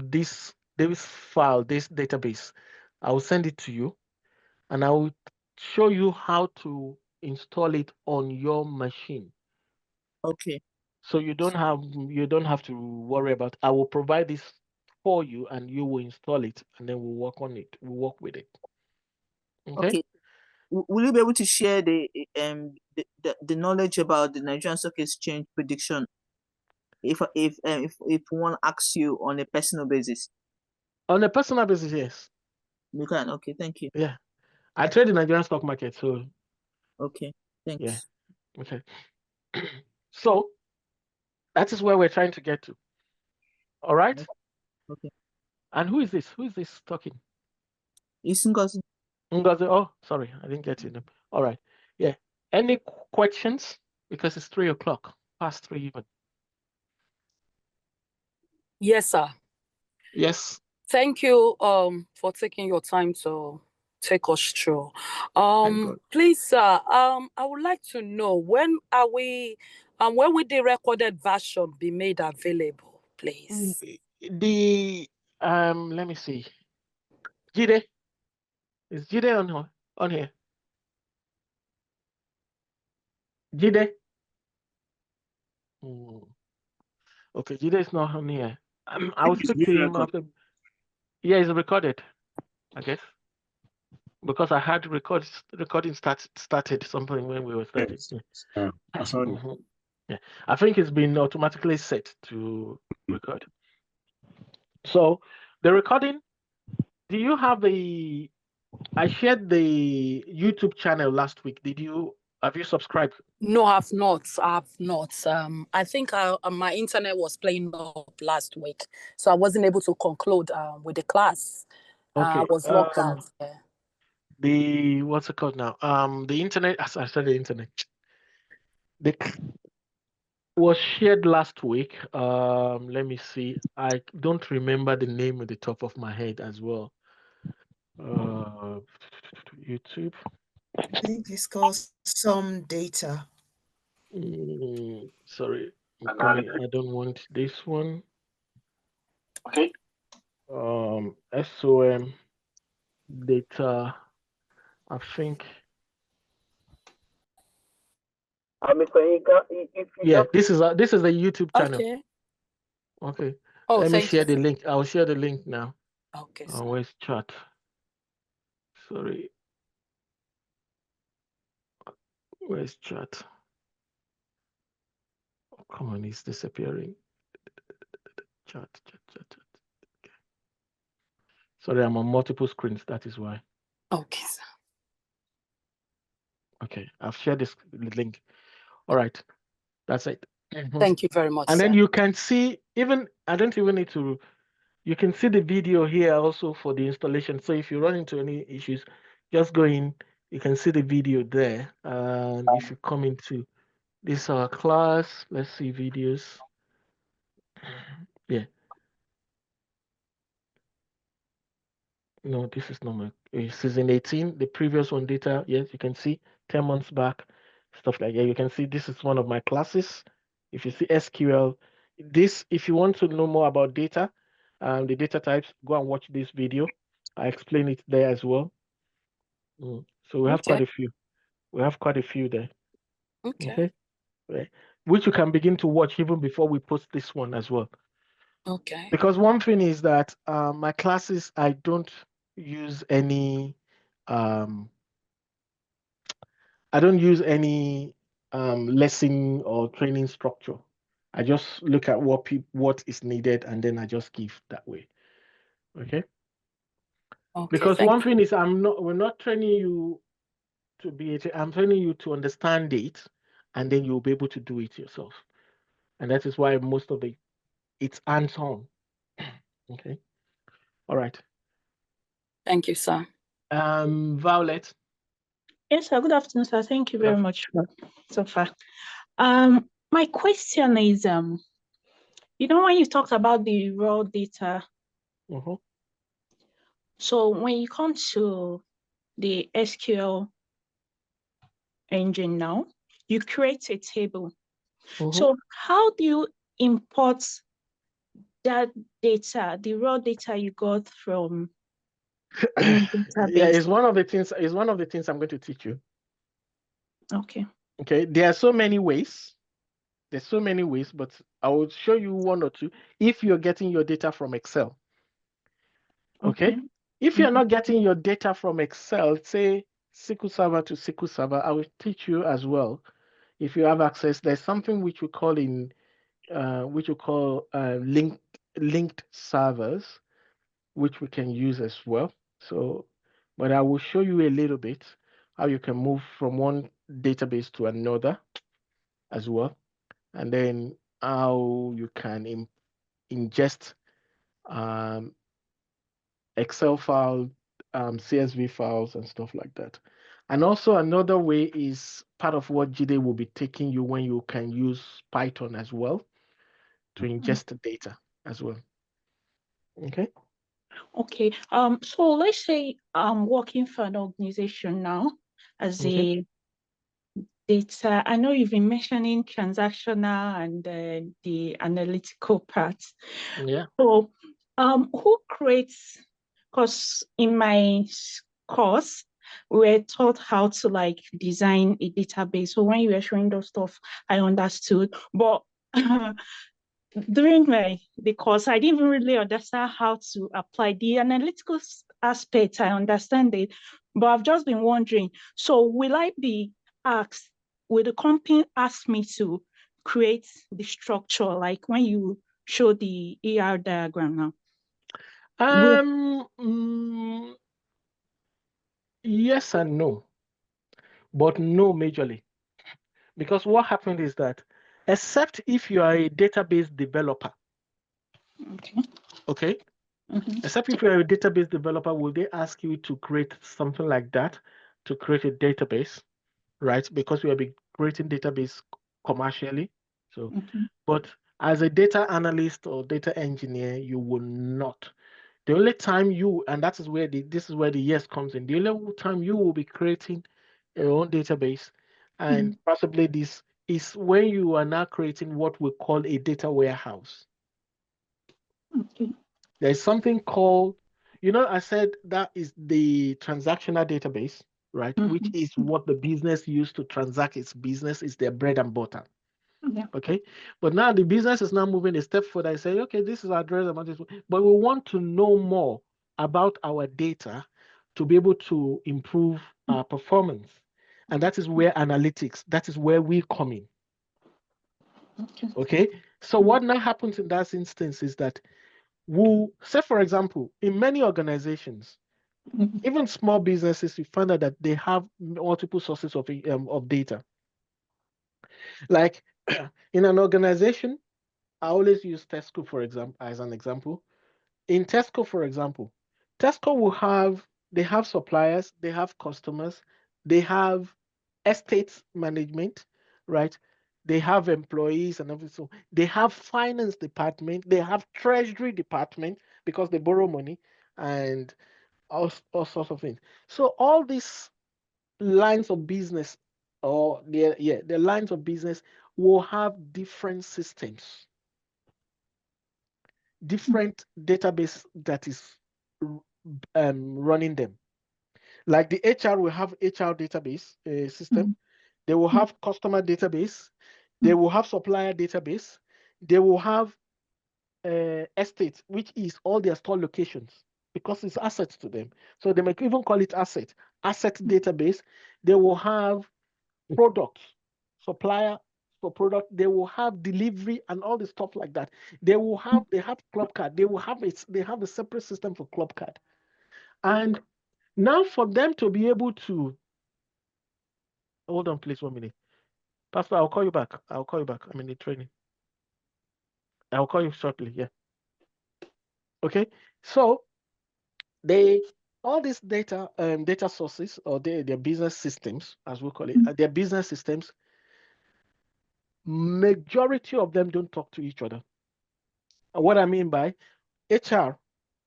this file, this database. I will send it to you, and I will show you how to install it on your machine. Okay. So you don't have to worry about. I will provide this for you, and you will install it, and then we'll work on it. We'll work with it. Okay. Will you be able to share the knowledge about the Nigerian Stock Exchange prediction if one asks you on a personal basis? On a personal basis, yes. You can. Okay, thank you. Yeah, I trade the Nigerian stock market, so. Okay, thanks. Yeah. Okay. So that is where we're trying to get to. All right. Okay. And who is this? Who is this talking? It's Ngozi. Ngozi, oh, sorry, I didn't get your name. All right. Yeah. Any questions? Because it's 3 o'clock, past 3 even. Yes, sir. Yes. Thank you for taking your time to take us through. Please, sir, I would like to know when will the recorded version be made available, please? Let me see. Jide, is Jide on here? Jide? Okay, Jide is not on here. I will speak to him after. Yeah, it's recorded, I guess. Because I had recording started something when we were starting. Yes. Sorry. Yeah, I think it's been automatically set to record. So the recording, do you have I shared the YouTube channel last week. Have you subscribed? No, I've not. I think my internet was playing up last week, so I wasn't able to conclude with the class. Okay. I was locked out. What's it called now? The internet, as I said, the internet. Was shared last week. Let me see. I don't remember the name at the top of my head as well. YouTube. I think it's called some data. Sorry, I don't want this one. Okay. SOM data. I think. Mr. Inka, Yeah, this is a YouTube channel. Okay. Okay. Oh, let me thank share you. the link. I'll share the link now. Okay. Where's chat? Sorry. Where's chat? Oh, come on, it's disappearing. Chat. Okay. Sorry, I'm on multiple screens. That is why. Okay, sir. Okay, I've shared this link. All right, that's it. Thank you very much. And then sir. you can see, I don't even need to, you can see the video here also for the installation. So if you run into any issues, just go in, you can see the video there. And if you come into this our class, let's see videos. Yeah. No, this is not my season 18. The previous one data, yes, you can see 10 months back, stuff like that. You can see this is one of my classes. If you see SQL, if you want to know more about data, the data types, go and watch this video. I explain it there as well. So we have quite a few. We have quite a few there. Okay. Right. Which you can begin to watch even before we post this one as well. Okay. Because one thing is that my classes, I don't use any lesson or training structure. I just look at what is needed and then I just give that way. Okay. Because one thing is we're not training you to be I'm training you to understand it and then you'll be able to do it yourself. And that is why most of it's hands-on. Okay. All right. Thank you, sir. Violet. Yes, sir. Good afternoon, sir. Thank you very much for so far. My question is, when you talked about the raw data, so when you come to the SQL engine now, you create a table. So how do you import that data, the raw data you got from the database? Yeah, it's one of the things I'm going to teach you. Okay. Okay, there are so many ways. There's so many ways, but I will show you one or two if you're getting your data from Excel. Okay. If you're not getting your data from Excel, say SQL Server to SQL Server, I will teach you as well. If you have access, there's something which we call linked servers, which we can use as well. So, but I will show you a little bit how you can move from one database to another as well, and then how you can ingest Excel file CSV files and stuff like that. And also another way is part of what Jide will be taking you when you can use Python as well to ingest the data as well. Okay. Okay. So let's say I'm working for an organization now as a data. I know you've been mentioning transactional and the analytical parts. Yeah. So who creates, because in my course, we're taught how to like design a database. So when you were showing those stuff, I understood. But during the course, I didn't even really understand how to apply the analytical aspect. I understand it, but I've just been wondering, so will I be asked, will the company ask me to create the structure, like when you show the ER diagram now? Yes and no, but no majorly. Because what happened is that, except if you are a database developer, okay, except if you are a database developer, will they ask you to create something like that, to create a database, right? Because we have been creating database commercially. So, but as a data analyst or data engineer, you will not. The only time you, and that is where this is where the yes comes in. The only time you will be creating your own database, and possibly this is when you are now creating what we call a data warehouse. There's something called, I said that is the transactional database, right? Which is what the business used to transact its business, is their bread and butter. Okay, but now the business is now moving a step further and say, okay, this is our address amount, but we want to know more about our data to be able to improve our performance. And that is where analytics, that is where we come in. Okay, so what now happens in that instance is that we'll say, for example, in many organizations, even small businesses, you find out that they have multiple sources of data. Like in an organization, I always use Tesco, for example, as an example. In Tesco, for example, Tesco will they have suppliers, they have customers, they have estate management, right? They have employees and everything. They have finance department, they have treasury department because they borrow money and all sorts of things. So all these lines of business, or the lines of business will have different systems, different database that is running them. Like the HR will have HR database system. They will have customer database. They will have supplier database. They will have estate, which is all their store locations, because it's assets to them. So they might even call it asset database. They will have products, supplier for product. They will have delivery and all the stuff like that. They have club card. They have a separate system for club card. And now for them to be able to, hold on, please, 1 minute. Pastor, I'll call you back. I'm in the training. I'll call you shortly. Yeah. Okay. So all these data sources, or their business systems, as we call it, their business systems, majority of them don't talk to each other. And what I mean by HR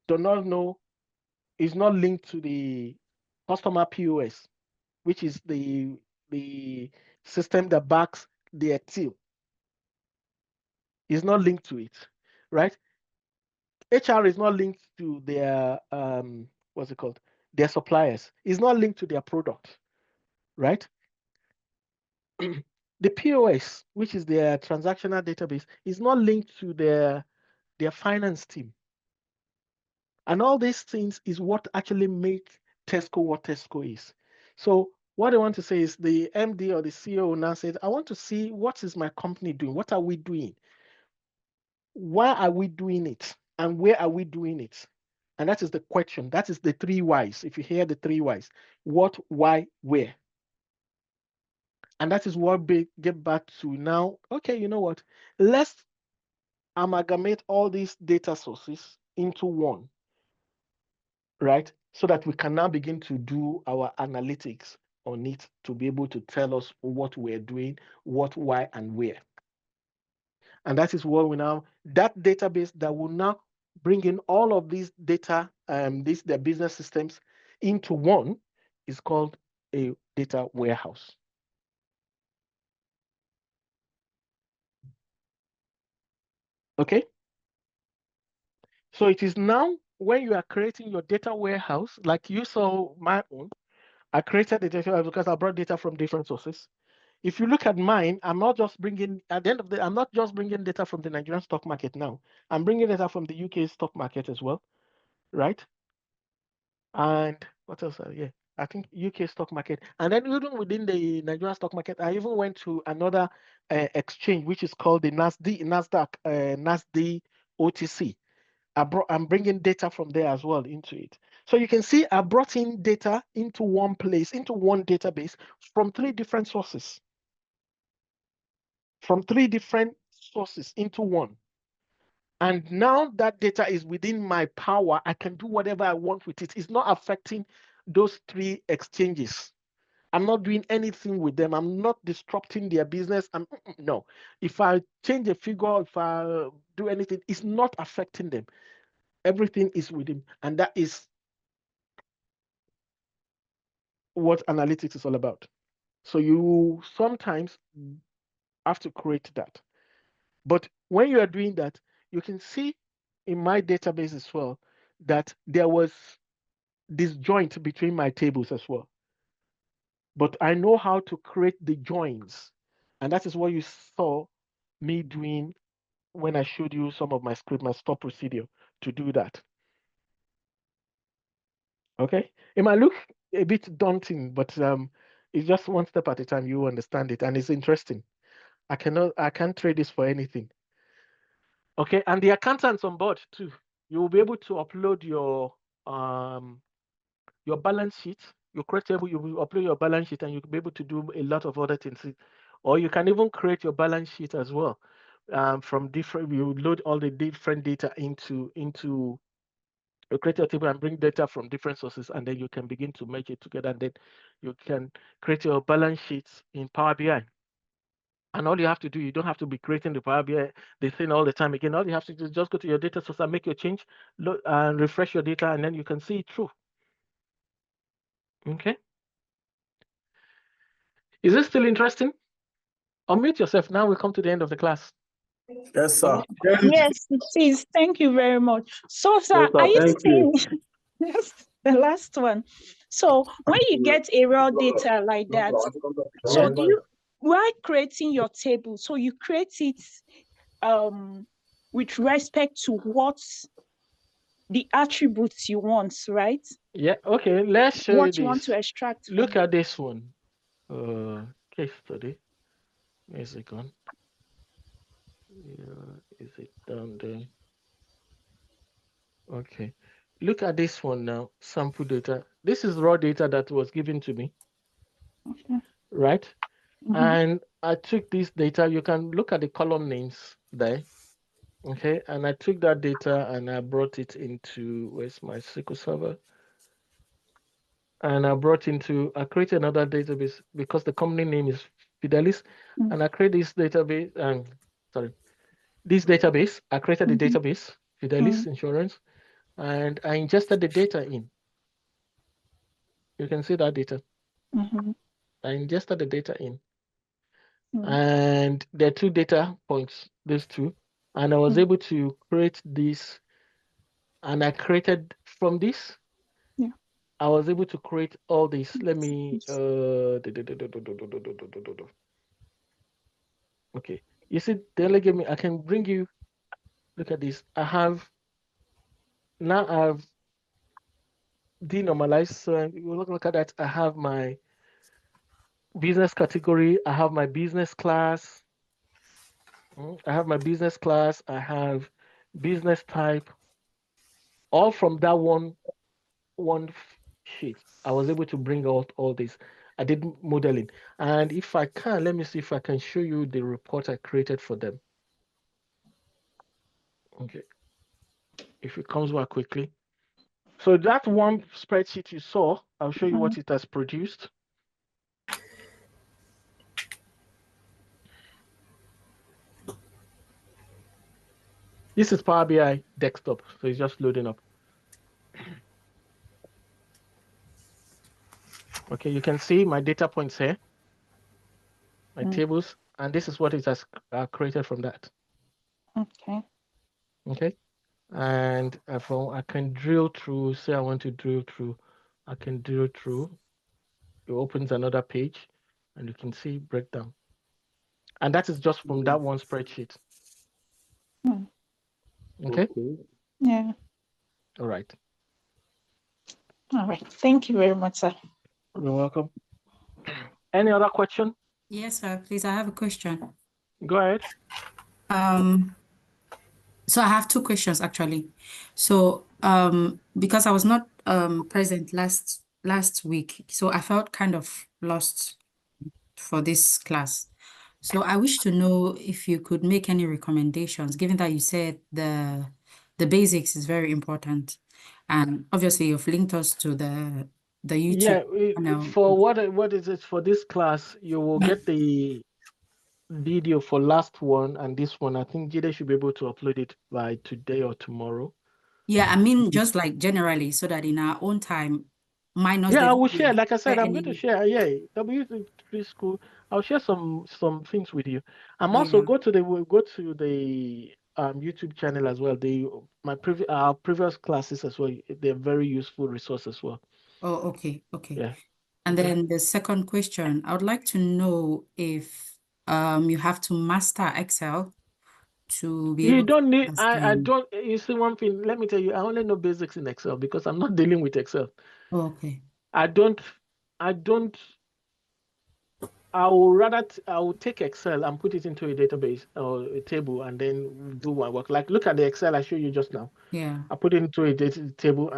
do not know, is not linked to the customer POS, which is the system that backs their till. Is not linked to it, right? HR is not linked to their what's it called? Their suppliers. It's not linked to their product, right? The POS, which is their transactional database, is not linked to their finance team. And all these things is what actually make Tesco what Tesco is. So what I want to say is the MD or the CEO now said, I want to see what is my company doing? What are we doing? Why are we doing it? And where are we doing it? And that is the question. That is the 3 whys. If you hear the 3 whys, what, why, where? And that is what we get back to now. Okay, you know what? Let's amalgamate all these data sources into one, right? so that we can now begin to do our analytics on it to be able to tell us what we're doing, what, why, and where. And that is what we now, that database that will now bring in all of these data, their business systems into one is called a data warehouse. Okay. So it is now when you are creating your data warehouse, like you saw my own, I created the data because I brought data from different sources. If you look at mine, I'm not just bringing, at the end of the day, I'm not just bringing data from the Nigerian stock market now. I'm bringing data from the UK stock market as well, right? And what else? Yeah, I think UK stock market. And then even within the Nigerian stock market, I even went to another exchange, which is called the NASDAQ OTC. I'm bringing data from there as well into it. So you can see I brought in data into one place, into one database from 3 different sources. From 3 different sources into one. And now that data is within my power, I can do whatever I want with it. It's not affecting those 3 exchanges. I'm not doing anything with them. I'm not disrupting their business. No. If I change a figure, if I do anything, it's not affecting them. Everything is within, and that is what analytics is all about. So you sometimes have to create that. But when you are doing that, you can see in my database as well that there was this joint between my tables as well. But I know how to create the joins. And that is what you saw me doing when I showed you some of my script, my stop procedure to do that. Okay, it might look a bit daunting, but it's just one step at a time. You understand it, and it's interesting. I can't trade this for anything. Okay, and the accountants on board too. You will be able to upload your balance sheet. You will upload your balance sheet, and you'll be able to do a lot of other things. Or you can even create your balance sheet as well. From different, you load all the different data into you create a table and bring data from different sources, and then you can begin to merge it together, and then you can create your balance sheets in Power BI. And all you have to do, you don't have to be creating the Power BI, the thing all the time again. All you have to do is just go to your data source and make your change, load, and refresh your data, and then you can see it through. Okay. Is this still interesting? Unmute yourself. Now we come to the end of the class. Yes, sir. Yes, it is. Thank you very much. So, sir, are you saying yes, the last one? So when you get a raw data like that, so do you, while creating your table, so you create it with respect to what the attributes you want, right? Yeah, okay. Let's show what you you want this. to extract. Look at this one. Case study. Where's it gone? Is it down there? Okay. Look at this one now. Sample data. This is raw data that was given to me. Okay. Right? And I took this data. You can look at the column names there. Okay. And I took that data and I brought it into, where's my SQL Server? And I created another database because the company name is Fidelis. And I create this database, this database. I created the database, Fidelis Insurance, and I ingested the data in. You can see that data. I ingested the data in. And there are 2 data points, these 2. And I was able to create this. And I created from this. Yeah. I was able to create all this. Let me okay. You see, delegate me. I can bring you. Look at this. I've denormalized. So you look at that. I have my business category. I have my business class. I have my business class. I have business type. All from that one sheet. I was able to bring out all this. I did modeling. And if I can, let me see if I can show you the report I created for them. Okay. If it comes back quickly. So that one spreadsheet you saw, I'll show you what it has produced. This is Power BI desktop, so it's just loading up. Okay, you can see my data points here, my tables, and this is what it has created from that. Okay. Okay, and I can drill through, say I want to drill through, I can drill through. It opens another page, and you can see breakdown. And that is just from that one spreadsheet. Okay? Yeah. All right. All right. Thank you very much, sir. You're welcome. Any other question? Yes, sir. Please, I have a question. Go ahead. So I have two questions actually. So because I was not present last week, so I felt kind of lost for this class. So I wish to know if you could make any recommendations, given that you said the basics is very important, and obviously you've linked us to the YouTube channel. For what is it for this class? You will get the video for last one and this one. I think Jide should be able to upload it by today or tomorrow. Yeah, I mean just like generally, so that in our own time, minus I the will video, share. Like I said, I'm going to any. share. Yeah, W3 school. I'll share some things with you. I'm also go to the YouTube channel as well. Our previous classes as well. They're very useful resource as well. Oh, okay. Yeah. And then the second question, I would like to know if you have to master Excel to be You able don't need. to I understand. don't. You see one thing. Let me tell you. I only know basics in Excel because I'm not dealing with Excel. Oh, okay. I will take Excel and put it into a database or a table and then do my work. Like look at the Excel I showed you just now. Yeah. I put it into a data table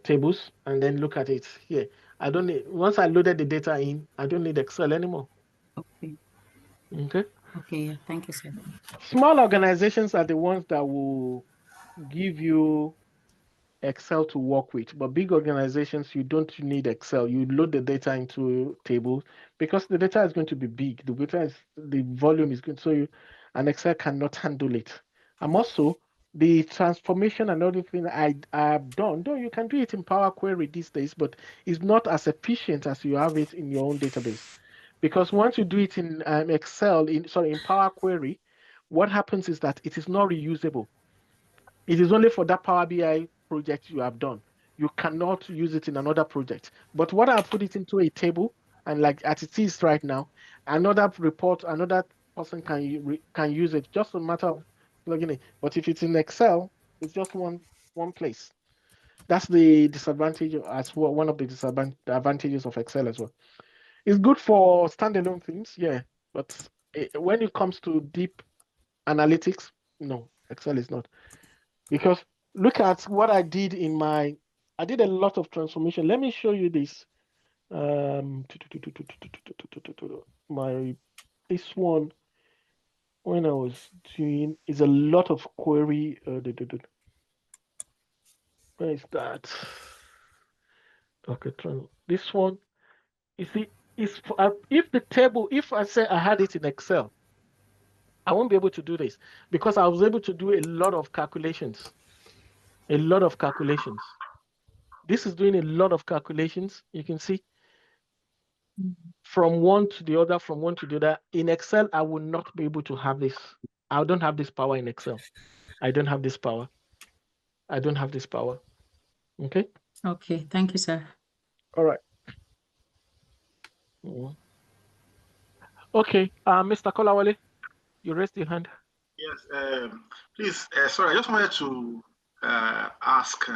tables and then look at it here. I don't need, once I loaded the data in, I don't need Excel anymore. Okay. Okay. Okay. Yeah. Thank you, sir. Small organizations are the ones that will give you Excel to work with, but big organizations, you don't need Excel. You load the data into tables because the data is going to be big. The volume is good, so an Excel cannot handle it. And also the transformation and everything I have done, though you can do it in Power Query these days, but it's not as efficient as you have it in your own database. Because once you do it in in Power Query, what happens is that it is not reusable. It is only for that Power BI project you have done. You cannot use it in another project. But what I put it into a table, and like as it is right now, another report, another person can use it. Just a matter of plugging it. But if it's in Excel, it's just one place. That's the disadvantage as well. One of the advantages of Excel as well. It's good for standalone things, yeah. But when it comes to deep analytics, no, Excel is not. Because look at what I did I did a lot of transformation. Let me show you this. This one, when I was doing, is a lot of query. Where is that? Okay, this one, you see, if I say I had it in Excel, I won't be able to do this because I was able to do a lot of calculations. This is doing a lot of calculations. You can see from one to the other, from one to the other. In Excel, I will not be able to have this. I don't have this power in Excel. I don't have this power. Okay? Okay. Thank you, sir. All right. Okay. Mr. Kolawole, you raised your hand. Yes. Please, sorry, I just wanted to ask,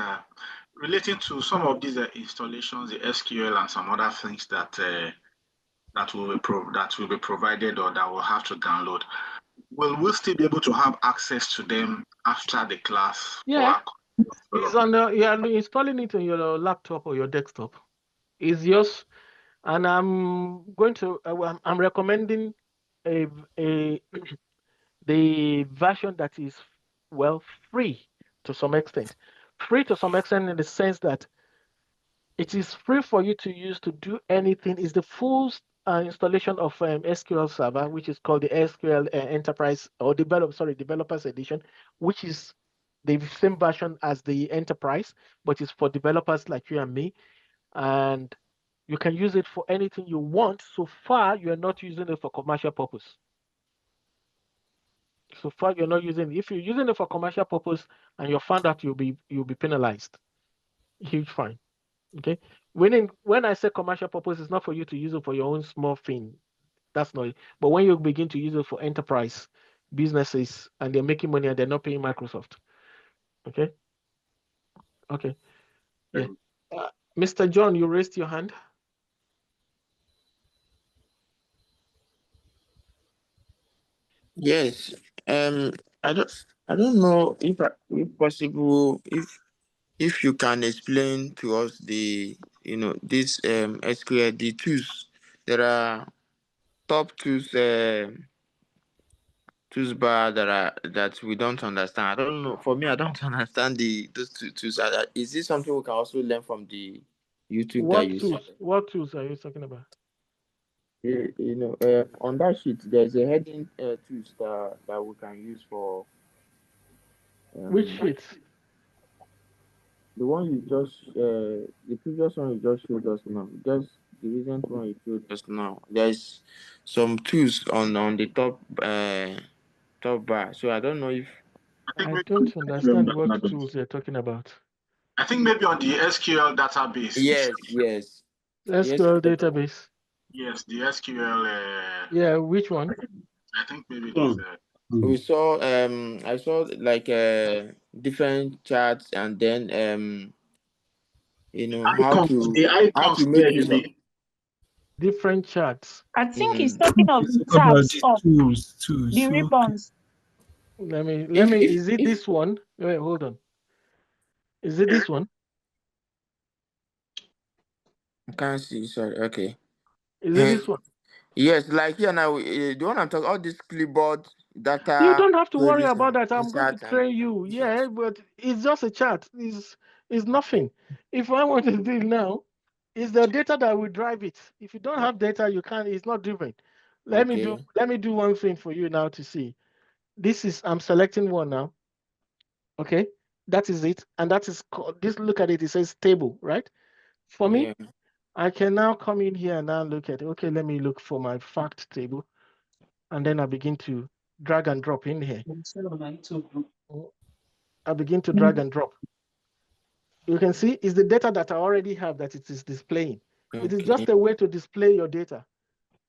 relating to some of these installations, the SQL and some other things that will be provided or that we'll have to download. Will we still be able to have access to them after the class? Yeah. It's you're installing it on your laptop or your desktop. It's yours, and I'm recommending the version that is free to some extent. free to some extent in the sense that it is free for you to use to do anything. It's the full installation of SQL Server, which is called the SQL Enterprise or Developers Edition, which is the same version as the Enterprise, but it's for developers like you and me. And you can use it for anything you want. So far, you're not using it for commercial purpose. So far, you're not using it. If you're using it for commercial purpose and you're found out, you'll be penalized. Huge fine. Okay. When I say commercial purpose, it's not for you to use it for your own small thing. That's not it. But when you begin to use it for enterprise businesses and they're making money and they're not paying Microsoft. Okay. Okay. Yeah. Mr. John, you raised your hand. Yes. I don't know if possible if you can explain to us this SQL, the tools. There are top tools tools bar that we don't understand. I don't know. For me, I don't understand those two tools. Is this something we can also learn from the YouTube that you see? What tools are you talking about? On that sheet, there's a heading tools that we can use for. Which sheet? The one you just, the previous one you just showed us now. Just the recent one you showed us now. There's some tools on the top bar. So I don't know if. I don't understand what tools you're talking about. I think maybe on the SQL database. Yes. SQL database. Yes, the SQL. Yeah, which one? I think maybe it is. We saw I saw like different charts and then how to make use of different charts. I think he's talking of tabs of tools, the ribbons. Let me. Is it this one? Wait, hold on. Is it this one? I can't see. Sorry. Okay. Is it this one? Yes, like here now. The one I'm talking, all this clipboard data. You don't have to worry about that. I'm going to train you. Yeah, but it's just a chart. It's nothing. If I want to do it now, it's the data that will drive it. If you don't have data, you can't. It's not driven. Let me do one thing for you now to see. I'm selecting one now. Okay, that is it, and that is this. Look at it. It says table, right? For me, I can now come in here and now look at it. Okay, let me look for my fact table, and then I begin to drag and drop in here. I begin to drag and drop. You can see it's the data that I already have that it is displaying. Okay. It is just a way to display your data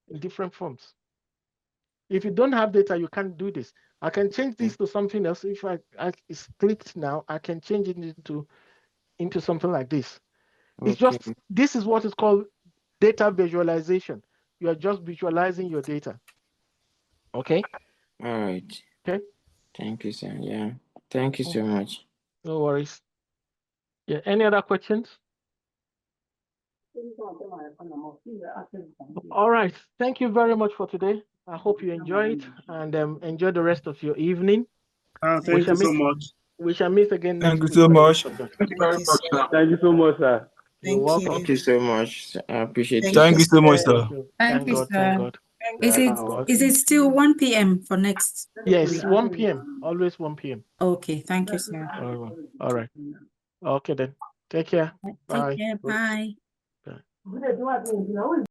in different forms. If you don't have data, you can't do this. I can change this to something else. If it's clicked now, I can change it into something like this. Okay. It's just, this is what is called data visualization. You are just visualizing your data. Okay? All right. Okay. Thank you, sir. Yeah. Thank you so much. No worries. Yeah. Any other questions? All right. Thank you very much for today. I hope you enjoy it and enjoy the rest of your evening. Thank you so much. We shall meet again next week. Thank you so much. Thank you very much, sir. Thank you so much, sir. You're welcome. Thank you so much. I appreciate it. Thank you so much, sir. Thank you, God, sir. thank God. Is it still 1 p.m. for next? Yes, 1 p.m. Always 1 p.m. Okay, thank you, sir. All right. Okay then. Take care. Take care. Bye. Bye.